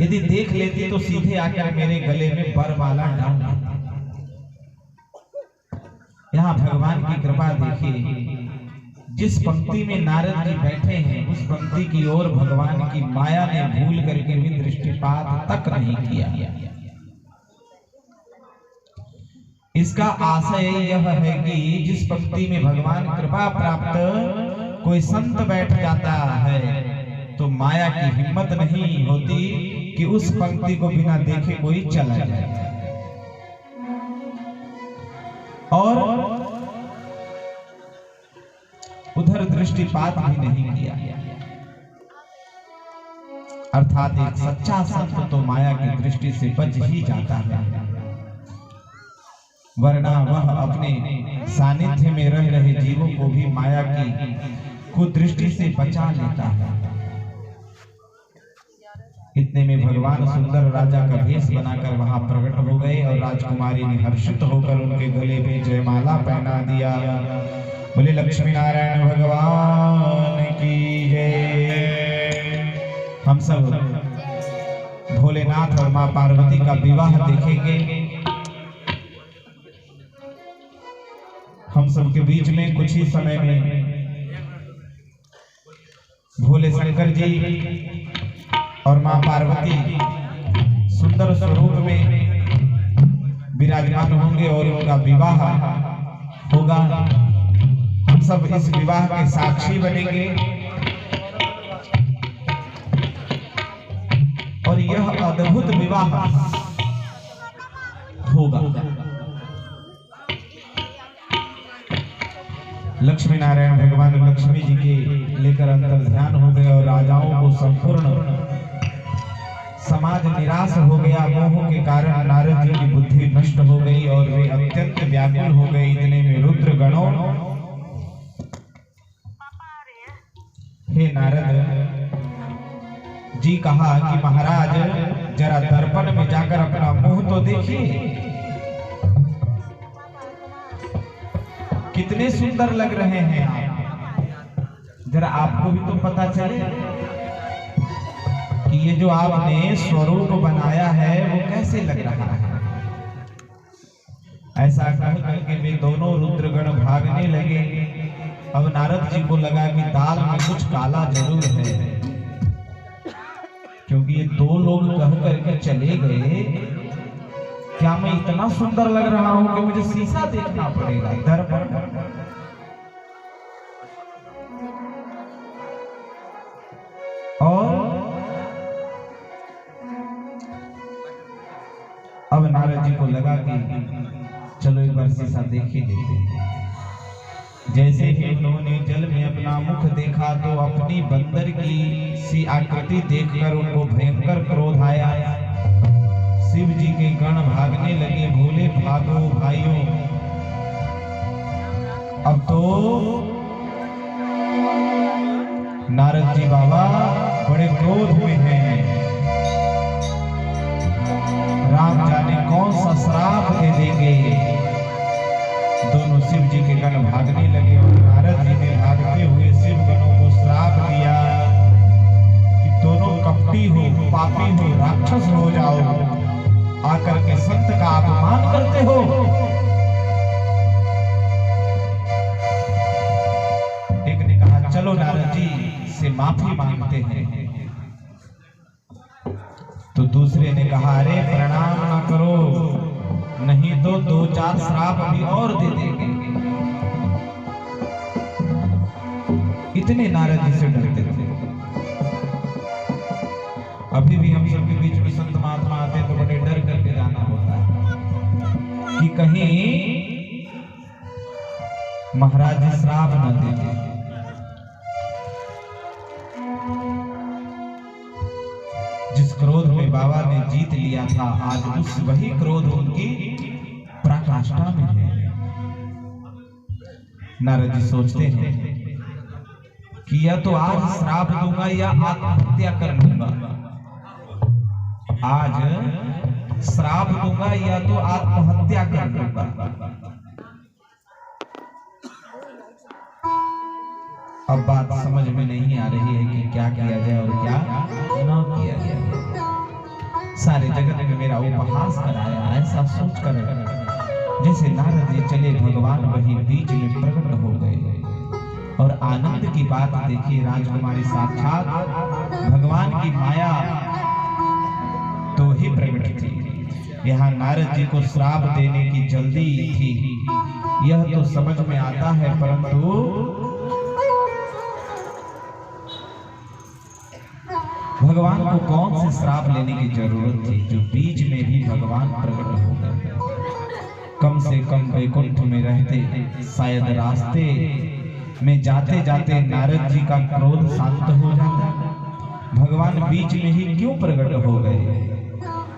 यदि देख लेती तो सीधे आकर मेरे गले में बर माला डाल देती। यहाँ भगवान की कृपा देखिए, जिस पंक्ति में नारद जी बैठे हैं उस पंक्ति की ओर भगवान की माया ने भूल करके भी दृष्टिपात तक नहीं किया। इसका आशय यह है कि जिस पंक्ति में भगवान कृपा प्राप्त कोई संत बैठ जाता है तो माया की हिम्मत नहीं होती कि उस पंक्ति को बिना देखे कोई चला जाए। और उधर दृष्टिपात भी नहीं किया। अर्थात एक सच्चा संत तो माया की दृष्टि से बच ही जाता है, वरना वह अपने सानिध्य में रह रहे जीवों को भी माया की कुदृष्टि से बचा लेता है। इतने में भगवान सुंदर राजा का भेष बनाकर वहां प्रकट हो गए और राजकुमारी ने हर्षित होकर उनके गले में जयमाला पहना दिया। बोले लक्ष्मी नारायण भगवान की जय। हम सब भोलेनाथ और मां पार्वती का विवाह देखेंगे। हम सब के बीच में कुछ ही समय में भोले शंकर जी और मां पार्वती सुंदर स्वरूप में विराजमान होंगे और उनका विवाह होगा। हम सब इस विवाह के साक्षी बनेंगे और यह अद्भुत विवाह होगा। लक्ष्मी नारायण भगवान लक्ष्मी जी के लेकर अंतर ध्यान हो गए और राजाओं को संपूर्ण समाज निराश हो गया। मोह के कारण नारद जी की बुद्धि नष्ट हो गई और वे अत्यंत व्याकुल हो गए। इतने में रुद्र गणों, हे नारद जी कहा कि महाराज जरा दर्पण में जाकर अपना मुंह तो देखिए, कितने सुंदर लग रहे हैं आप। जरा आपको भी तो पता चले कि ये जो आपने स्वरूप बनाया है वो कैसे लग रहा है। ऐसा कह करके वे दोनों रुद्रगण भागने लगे। अब नारद जी को लगा कि दाल में कुछ काला जरूर है, क्योंकि ये दो लोग कह करके चले गए। क्या मैं इतना सुंदर लग रहा हूं कि मुझे शीशा देखना पड़ेगा, दर्पण। और अब नारद जी को लगा कि चलो एक बार शीशा देख ही लेते हैं। जैसे ही उन्होंने जल में अपना मुख देखा तो अपनी बंदर की सी आकृति देखकर उनको भयंकर क्रोध आया। शिव जी के गण भागने लगे, भोले भागो भाइयों। अब तो नारद जी बाबा बड़े क्रोध में हैं। राम जाने कौन सा श्राप दे देंगे। दोनों शिव जी के गण भागने लगे और नारद जी ने भागते हुए शिव गणों को श्राप दिया कि दोनों कपटी हो, पापी हो, राक्षस हो जाओ, आकर के संत का अपमान करते हो। एक ने कहा चलो नारद जी से माफी मांगते हैं, तो दूसरे ने कहा अरे प्रणाम न करो, नहीं तो 2-4 श्राप अभी और दे देंगे। इतने नारद जी से डरते थे। अभी भी हम सबके बीच में संत महात्मा आते तो बड़े डर करके जाना होता है कि कहीं महाराज जी श्राप न दे दें। जिस क्रोध में बाबा ने जीत लिया था, आज उस वही क्रोध उनकी पराकाष्ठा में है। नारद जी सोचते हैं कि या तो आज श्राप दूंगा या आत्महत्या कर लूंगा। आज श्राप दूंगा या तो आत्महत्या कर लूंगा। अब बात समझ में नहीं आ रही है कि क्या किया जाए और क्या न किया जाए। सारे जगत में मेरा उपहास कराया, ऐसा सोचकर जैसे नारद जी चले, भगवान वही बीच में प्रकट हो गए। और आनंद की बात देखिए, राजकुमारी साक्षात भगवान की माया तो ही प्रकट थी। यहाँ नारद जी को श्राप देने की जल्दी थी, यह तो समझ में आता है, परंतु भगवान को कौन से श्राप लेने की जरूरत थी, जो बीच में भी भगवान प्रकट हो गए। कम से कम वैकुंठ में रहते, शायद रास्ते में जाते जाते नारद जी का क्रोध शांत हो जाता। भगवान बीच में ही क्यों प्रकट हो गए?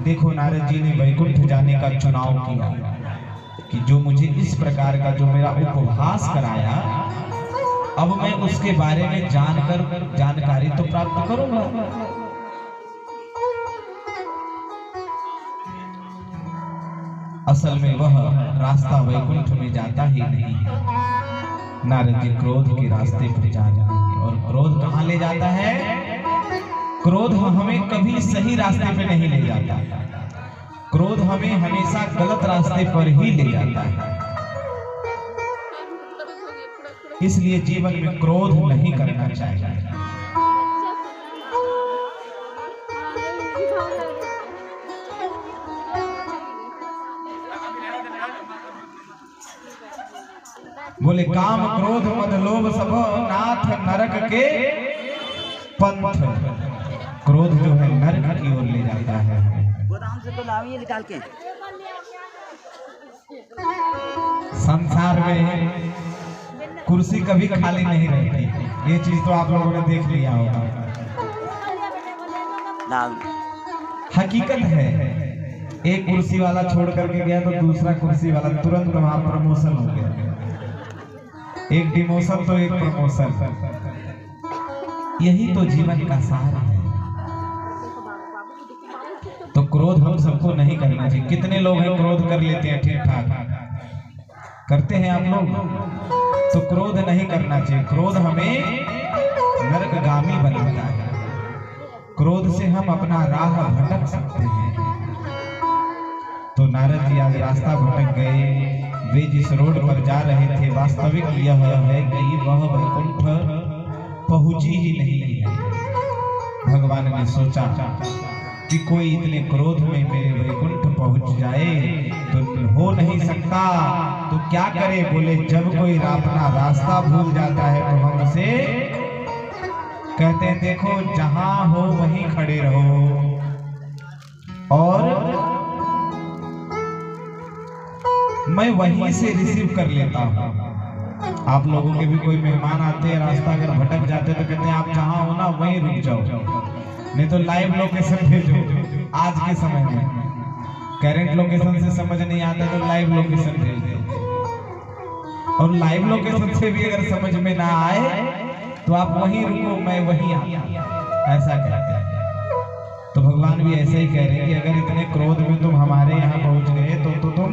देखो, नारद जी ने वैकुंठ जाने का चुनाव किया कि जो मुझे इस प्रकार का जो मेरा उपहास कराया, अब मैं उसके बारे में जानकारी तो प्राप्त करूंगा। असल में वह रास्ता वैकुंठ में जाता ही नहीं है। नारद जी क्रोध के रास्ते पर जा रहे हैं, और क्रोध कहाँ ले जाता है? क्रोध हमें कभी सही रास्ते पे नहीं ले जाता। क्रोध हमें हमेशा गलत रास्ते पर ही ले जाता है। इसलिए जीवन में क्रोध नहीं करना चाहिए। बोले काम क्रोध मद लोभ सब नाथ नरक के पंथ। क्रोध जो है नरक की ओर ले जाता है। गोदाम से तो लाइए निकाल के। संसार में कुर्सी कभी खाली नहीं रहती, ये चीज तो आप लोगों ने देख लिया होगा। हकीकत है, एक कुर्सी वाला छोड़ करके गया तो दूसरा कुर्सी वाला तुरंत वहां प्रमोशन हो गया। एक डिमोशन तो एक प्रमोशन। यही तो जीवन का सार है। तो क्रोध हम सबको नहीं करना चाहिए। कितने लोग हैं क्रोध कर लेते हैं, ठीक ठाक करते हैं आप लोग? तो क्रोध नहीं करना चाहिए। क्रोध हमें नरकगामी बनाता है। क्रोध से हम अपना राह भटक सकते हैं। तो नारद जी आज रास्ता भटक गए। वे जिस रोड पर जा रहे थे, वास्तविक यह है कि वह वैकुंठ पहुंची ही नहीं है। भगवान ने सोचा कि कोई इतने क्रोध में मेरे वैकुंठ पहुंच जाए तो हो नहीं सकता, तो क्या करे? बोले जब कोई अपना रास्ता भूल जाता है तो हम उसे कहते हैं, देखो जहां हो वहीं खड़े रहो। और मैं वहीं से रिसीव कर लेता हूँ। आप लोगों के भी कोई मेहमान आते हैं, रास्ता अगर भटक जाते तो कहते हैं आप जहां हो ना वहीं रुक जाओ, नहीं तो लाइव लोकेशन भेजो। आज के समय में करंट लोकेशन से समझ नहीं आता तो लाइव लोकेशन भेज दो, और लाइव लोकेशन से भी अगर समझ में ना आए तो आप वहीं रुको, मैं वहीं आता, ऐसा कहते हैं। तो भगवान भी ऐसे ही कह रहे हैं कि अगर इतने क्रोध में तुम हमारे यहाँ पहुंच गए तो तुम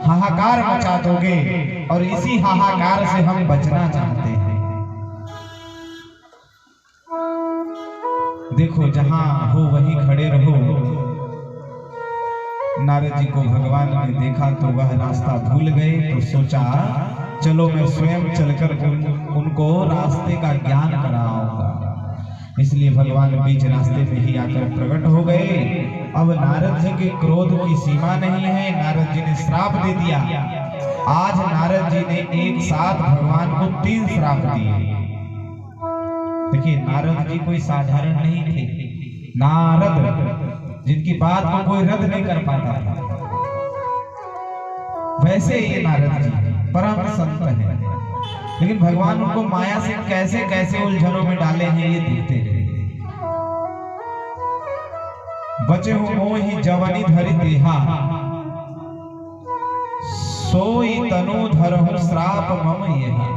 हाहाकार मचा दोगे, और इसी हाहाकार से हम बचना चाहते हैं। देखो जहां हो वहीं खड़े रहो। नारद जी को भगवान ने देखा तो वह रास्ता भूल गए, तो सोचा चलो मैं स्वयं चलकर उनको रास्ते का ज्ञान कराऊंगा। इसलिए भगवान बीच रास्ते में ही आकर प्रकट हो गए। अब नारद जी के क्रोध की सीमा नहीं है। नारद जी ने श्राप दे दिया। आज नारद जी ने एक साथ भगवान को 3 श्राप दिए। देखिए, नारद जी कोई साधारण नहीं थे। नारद जिनकी बात को कोई रद्द नहीं कर पाता था, वैसे ये नारद जी परम संत हैं। लेकिन भगवान उनको माया से कैसे कैसे उलझनों में डाले हैं ये देखते रहे। बचे हो मोहि जवनी धरि देहा, सोई तनु धरहु श्राप मम येहा।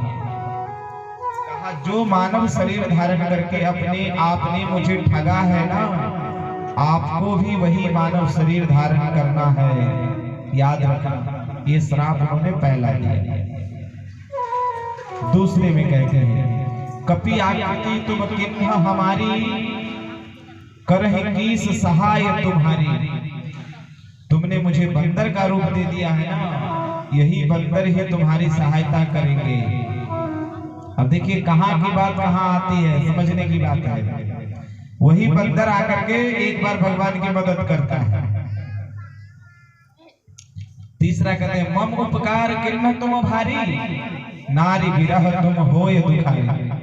कहा जो मानव शरीर धारण करके अपने आपने मुझे ठगा है ना, आपको भी वही मानव शरीर धारण करना है। याद रखना, ये श्राप उन्होंने पहला दिया। दूसरे में कहते हैं, कपि आकृति तुम किन्ह हमारी, करहि कीस सहाय तुम्हारी। तुमने मुझे बंदर का रूप दे दिया है ना, यही बंदर ही तुम्हारी सहायता करेंगे। अब देखिए कहाँ की बात कहाँ आती है, समझने की बात है। वही बंदर आकर के एक बार भगवान की मदद करता है। तीसरा कहते हैं, मम उपकार किन्ह तुम भारी, नारी विरह तुम होय दुखारी।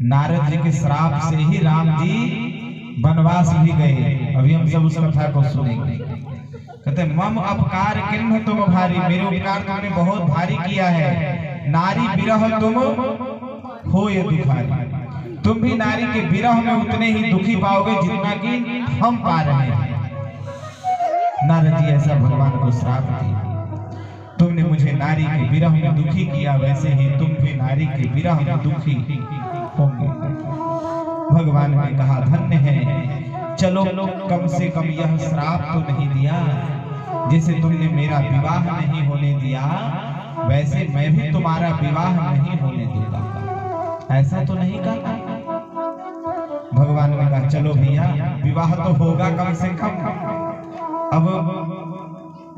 नारद जी के श्राप से ही राम जी वनवास भी गए। अभी हम सब उस कथा को सुनेंगे। कहते मम अपकार किन्ह तुम भारी, मेरे उपकार तुमने बहुत भारी किया है। नारी विरह तुम होय दुखारी, तुम भी नारी के विरह में उतने ही दुखी पाओगे जितना कि हम पा रहे हैं। नारद जी ऐसा भगवान को श्राप दिया, तुमने मुझे नारी के विरह में दुखी किया, वैसे ही तुम भी नारी के विरह में दुखी होंगे। भगवान ने कहा, धन्य है, चलो कम से कम यह श्राप तो नहीं दिया। जैसे तुमने मेरा विवाह नहीं होने दिया, वैसे मैं भी तुम्हारा विवाह नहीं होने दूंगा। ऐसा तो नहीं कहा। भगवान ने कहा, चलो भैया विवाह तो होगा कम से कम। अब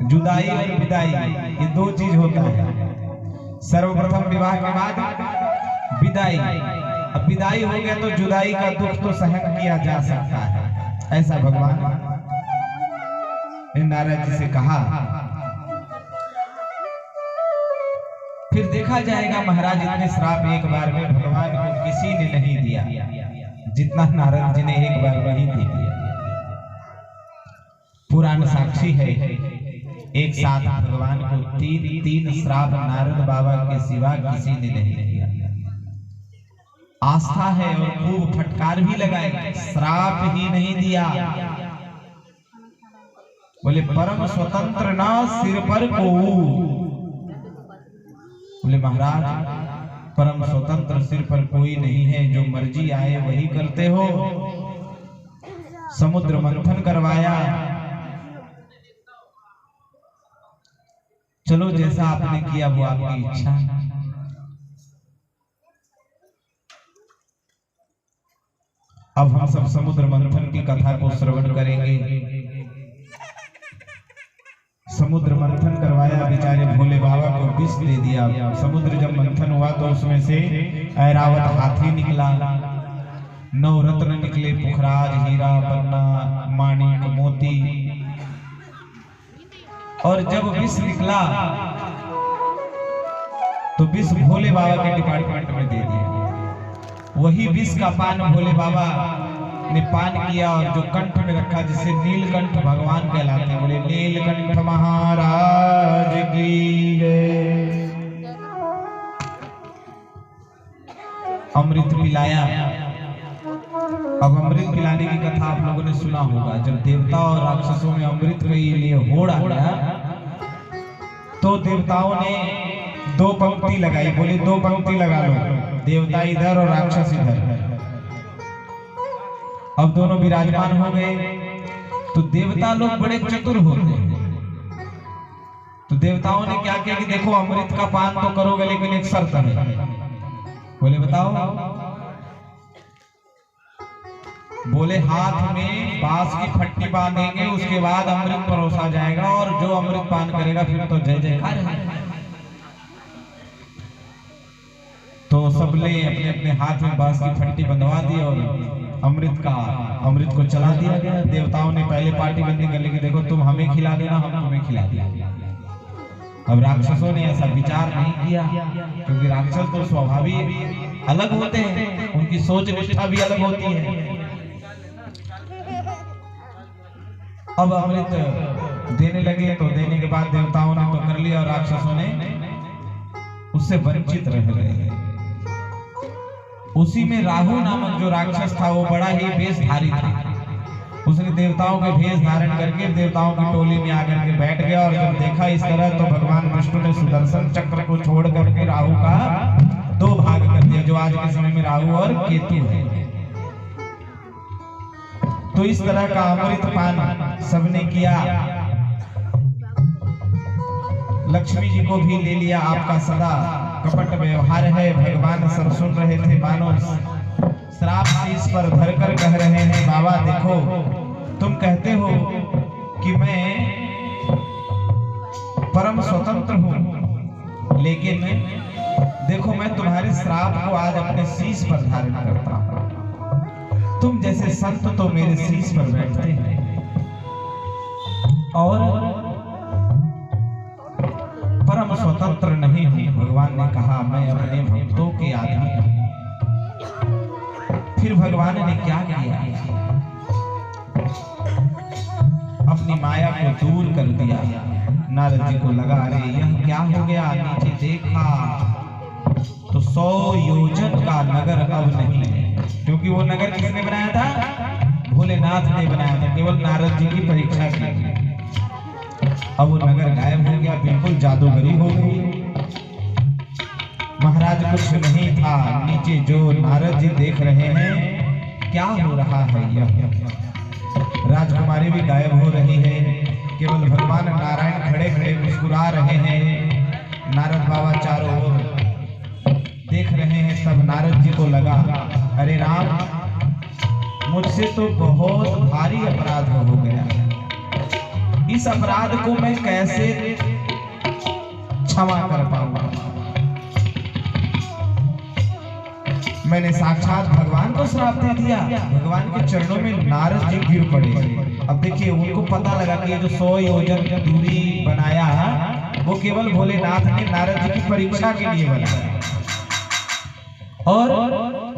जुदाई और विदाई ये दो चीज होता है। सर्वप्रथम विवाह के बाद विदाई। अब विदाई हो गया तो जुदाई का दुख तो सहन किया जा सकता है। ऐसा भगवान ने नारद जी से कहा। फिर देखा जाएगा महाराज, इतने श्राप एक बार में भगवान को किसी ने नहीं दिया जितना नारद जी ने एक बार में ही दे दिया। पुराण साक्षी है, एक साथ भगवान को तीन श्राप नारद बाबा के सिवा किसी ने नहीं दिया। आस्था है और खूब फटकार भी लगाए, श्राप ही नहीं दिया। बोले परम स्वतंत्र ना सिर पर को। बोले महाराज परम स्वतंत्र सिर पर कोई नहीं है, जो मर्जी आए वही करते हो। समुद्र मंथन करवाया, चलो जैसा आपने किया वो आपकी इच्छा। अब हम सब समुद्र मंथन की कथा को श्रवण करेंगे। समुद्र मंथन करवाया, बेचारे भोले बाबा को विष दे दिया। समुद्र जब मंथन हुआ तो उसमें से ऐरावत हाथी निकला, 9 रत्न निकले, पुखराज, हीरा, पन्ना, माणिक, मोती। और जब विष निकला तो विष भोले बाबा के डिपार्टमेंट में दे दिया। वही विष का पान भोले बाबा ने पान किया और जो कंठ में रखा, जिसे नीलकंठ भगवान कहलाते हैं। बोले नीलकंठ महाराज की जय। अमृत पिलाया। अब अमृत पिलाने की कथा आप लोगों ने सुना होगा। जब देवता और राक्षसों में अमृत के लिए होड़ आ गया तो देवताओं ने 2 पंक्ति लगाई। बोले 2 पंक्ति लगा लो, देवता इधर और राक्षस इधर। अब दोनों विराजमान हो गए। तो देवता लोग बड़े चतुर होते हैं। तो देवताओं ने क्या किया कि देखो अमृत का पान तो करोगे, लेकिन एक शर्त है। बोले बताओ। बोले हाथ में बांस की फट्टी बांधेंगे, उसके बाद अमृत परोसा जाएगा, और जो अमृत पान करेगा फिर तो जय जयकार है। तो सबने अपने अपने हाथ में बांस की फट्टी बंधवा दी और अमृत को चला दिया गया। देवताओं ने पहले पार्टी बंदी कर ली कि देखो तुम हमें खिला देना, हम तुम्हें खिला देंगे। अब राक्षसों ने ऐसा विचार नहीं किया, क्योंकि राक्षस तो स्वाभाविक अलग होते हैं, उनकी सोच निष्ठा भी अलग होती है। अब अमृत देने लगे तो देने के बाद देवताओं ने तो कर लिया और राक्षसों ने उससे वंचित रह गए। उसी में राहु नामक जो राक्षस था वो बड़ा ही वेशधारी था। उसने देवताओं के भेष धारण करके देवताओं की टोली में आकर के बैठ गया, और जब देखा इस तरह तो भगवान विष्णु ने सुदर्शन चक्र को छोड़ करके राहु का दो भाग कर दिया, जो आज के समय में राहु और केतु है। तो इस तरह का अमृत पान सबने किया। लक्ष्मी जी को भी ले लिया। आपका सदा कपट व्यवहार है, भगवान सब सुन रहे थे। मानो श्राप शीश पर धरकर कह रहे हैं, बाबा देखो, तुम कहते हो कि मैं परम स्वतंत्र हूं, लेकिन देखो मैं तुम्हारे श्राप को आज अपने शीश पर धारण करता हूं। तुम जैसे संत तो मेरे शीश पर बैठते हैं और परम स्वतंत्र नहीं हूं। भगवान ने कहा मैं अपने भक्तों के आधीन हूं। फिर भगवान ने क्या किया? अपनी माया को दूर कर दिया। नारद जी को लगा, अरे यह क्या हो गया? नीचे देखा तो 100 योजन का नगर अब नहीं है, क्योंकि वो नगर किसने बनाया था? भोलेनाथ ने बनाया था, केवल नारद जी की परीक्षा की। अब वो नगर गायब हो गया, बिल्कुल जादूगरी हो गई। महाराज कुछ नहीं था। नीचे जो नारद जी देख रहे हैं, क्या हो रहा है यह? राजकुमारी भी गायब हो रही है, केवल भगवान नारायण खड़े खड़े मुस्कुरा रहे हैं। नारद बाबा चारों ओर देख रहे हैं। तब नारद जी को लगा, अरे राम, मुझसे तो बहुत भारी अपराध हो गया। इस अपराध को मैं कैसे क्षमा कर पाऊंगा? मैंने साक्षात भगवान को श्राप दे दिया। भगवान के चरणों में नारद जी गिर पड़े। अब देखिए, उनको पता लगा कि ये जो 100 योजन दूरी बनाया, वो केवल भोलेनाथ ने नारद जी की परीक्षा के लिए बनाया। और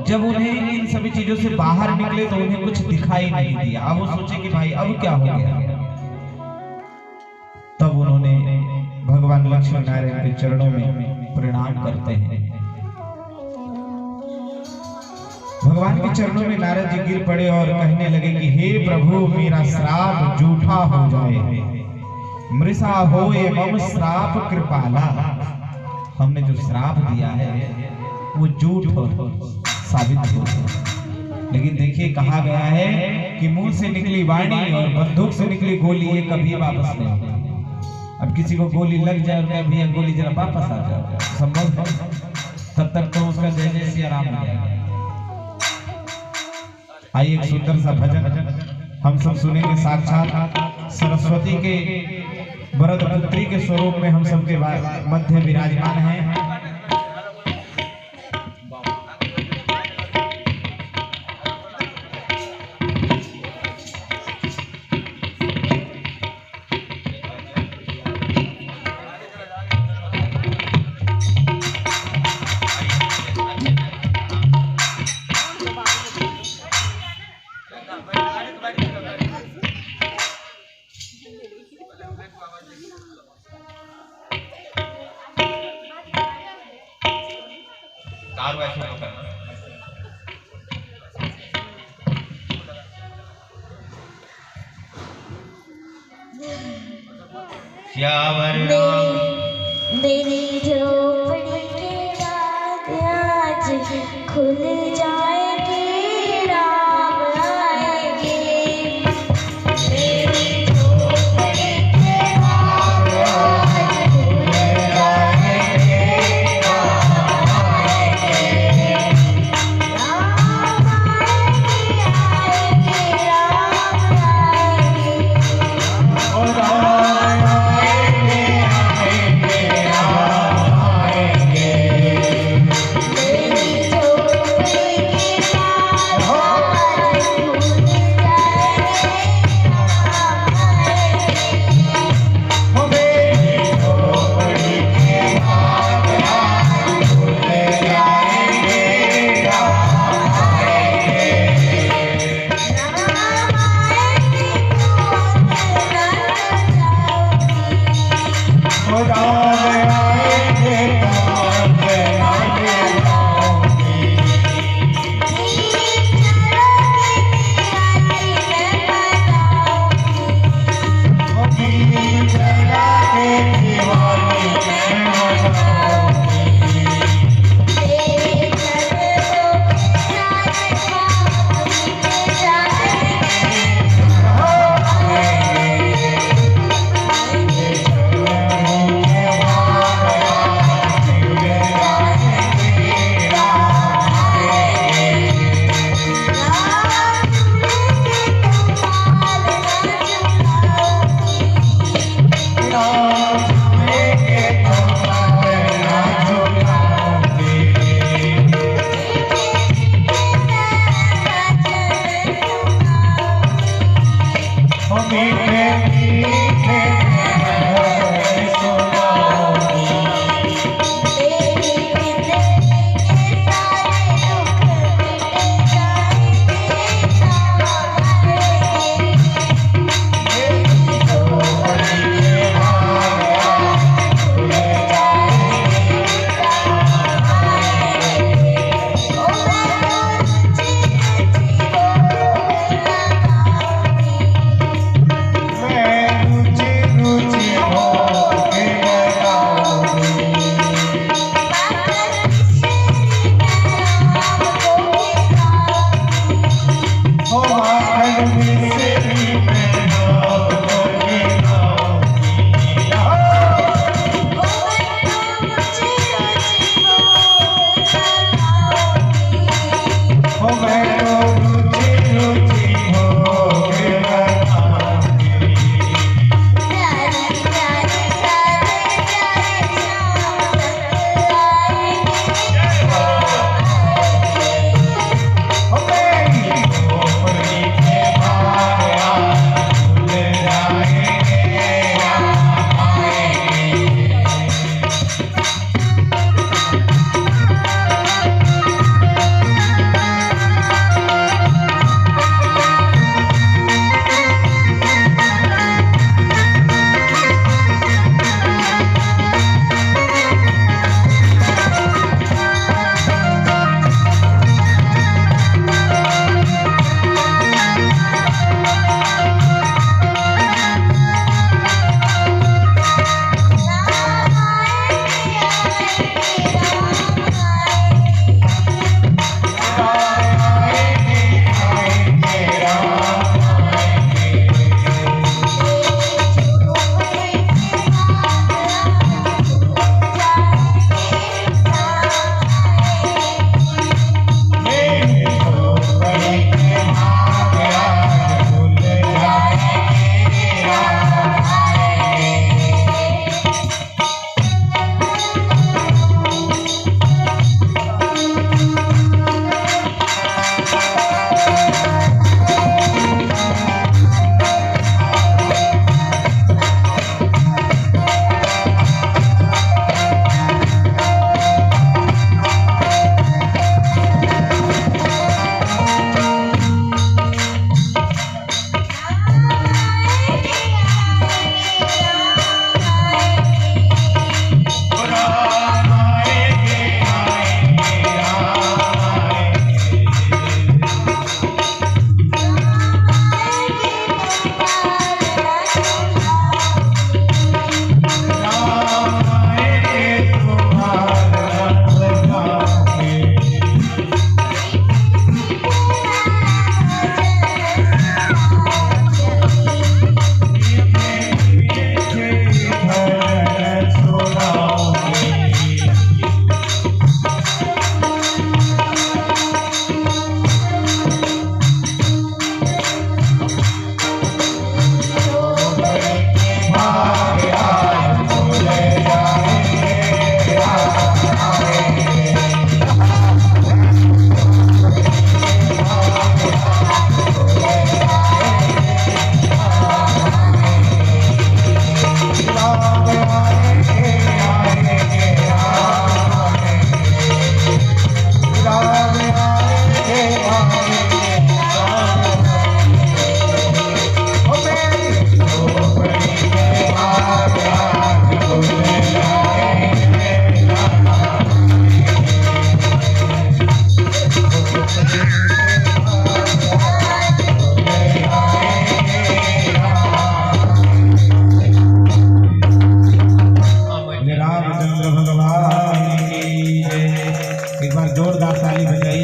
जब उन्हें इन सभी चीजों से बाहर निकले तो उन्हें कुछ दिखाई नहीं दिया। अब वो सोचे कि भाई अब क्या हो गया? तब उन्होंने भगवान लक्ष्मी नारायण के चरणों में प्रणाम करते हैं। भगवान के चरणों में नारद जी गिर पड़े और कहने लगे कि हे प्रभु, मेरा श्राप झूठा हो जाए, मृषा होए मम श्राप कृपाला। हमने जो श्राप दिया है वो झूठ साबित हो। लेकिन देखिए, कहा गया है कि मुंह से निकली वाणी और बंदूक से निकली गोली ये कभी वापस नहीं आती। अब किसी को गोली लग जाए और भैया गोली जरा वापस आ जाए, संभव है? तब तक तो उसका जय जय सिया राम हो जाएगा। आइए एक सुंदर सा भजन हम सब सुनेंगे। साक्षात सरस्वती के वरद पुत्री के स्वरूप में हम सबके मध्य विराजमान हैं। मेरी झोपड़ी के बाद आज खुल जाएगी, राम आएंगे। मेरी झोपड़ी के बाद आज खुल जाएगी, राम आएंगे। राम आएंगे, आएंगे, राम आएंगे। मेरी झोपड़ी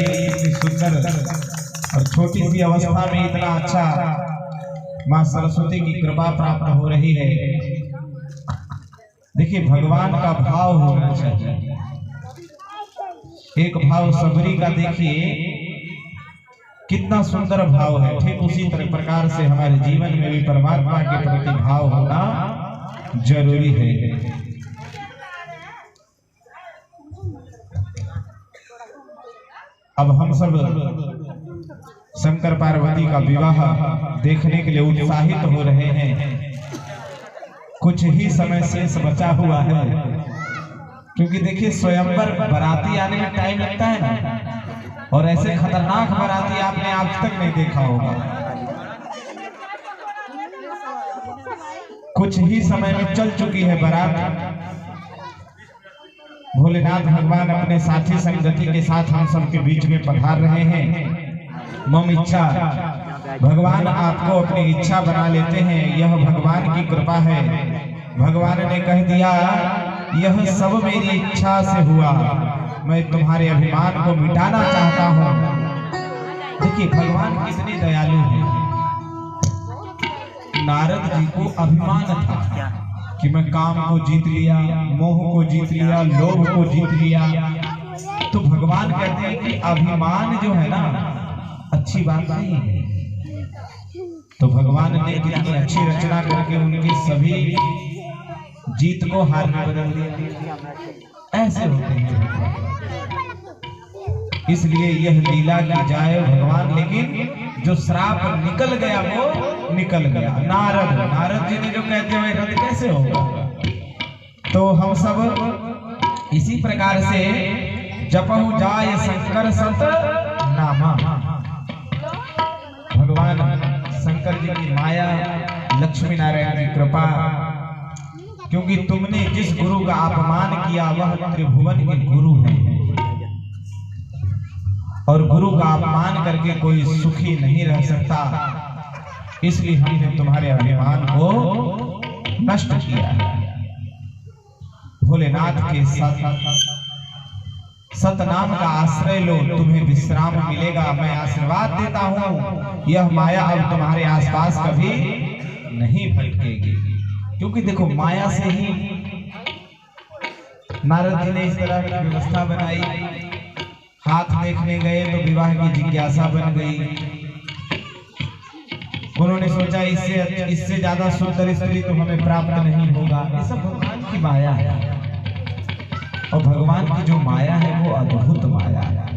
कितनी सुंदर और छोटी सी अवस्था में इतना अच्छा माँ सरस्वती की कृपा प्राप्त हो रही है। देखिए भगवान का भाव होना चाहिए। एक भाव सबरी का देखिए कितना सुंदर भाव है। ठीक उसी तरह प्रकार से हमारे जीवन में भी परमात्मा के प्रति भाव होना जरूरी है। अब हम सब शंकर पार्वती का विवाह देखने के लिए उत्साहित हो रहे हैं। कुछ ही समय शेष बचा हुआ है, क्योंकि देखिए स्वयंवर बाराती आने में टाइम लगता है ना, और ऐसे खतरनाक बाराती आपने आज तक नहीं देखा होगा। कुछ ही समय में चल चुकी है बारात। भोलेनाथ भगवान अपने साथी संगति के साथ हम सबके बीच में पधार रहे हैं। मम इच्छा, भगवान आपको अपनी इच्छा बना लेते हैं, यह भगवान की कृपा है। भगवान ने कह दिया यह सब मेरी इच्छा से हुआ, मैं तुम्हारे अभिमान को मिटाना चाहता हूँ। देखिए भगवान कितने दयालु हैं। नारद जी को अभिमान था कि मैं काम को जीत लिया, मोह को जीत लिया, लोभ को जीत लिया। तो भगवान कहते हैं कि अभिमान जो है ना अच्छी बात नहीं है। तो भगवान ने कितनी अच्छी रचना करके उनकी सभी जीत को हार में बदल दिया। ऐसे होते हैं, इसलिए यह लीला की जाए भगवान। लेकिन जो श्राप निकल गया वो निकल गया। नारद जी ने जो कहते हुए रद्द कैसे होगा। तो हम सब इसी प्रकार से जपहु जाय शंकर संत नामा। भगवान शंकर जी की माया, लक्ष्मी नारायण की कृपा, क्योंकि तुमने जिस गुरु का अपमान किया वह त्रिभुवन के गुरु है, और गुरु का अपमान करके कोई सुखी नहीं रह सकता। इसलिए हमने तुम्हारे अभिमान को नष्ट किया है। भोलेनाथ के सतनाम का आश्रय लो, तुम्हें विश्राम मिलेगा। मैं आशीर्वाद देता हूँ, यह माया अब तुम्हारे आसपास कभी नहीं भटकेगी। क्योंकि देखो माया से ही नारद जी ने इस तरह की व्यवस्था बनाई। हाथ देखने गए तो विवाह की जिज्ञासा बन गई। उन्होंने सोचा इससे ज्यादा सुंदर स्त्री तो हमें प्राप्त नहीं होगा। ये सब भगवान की माया है, और भगवान की जो माया है वो अद्भुत माया है।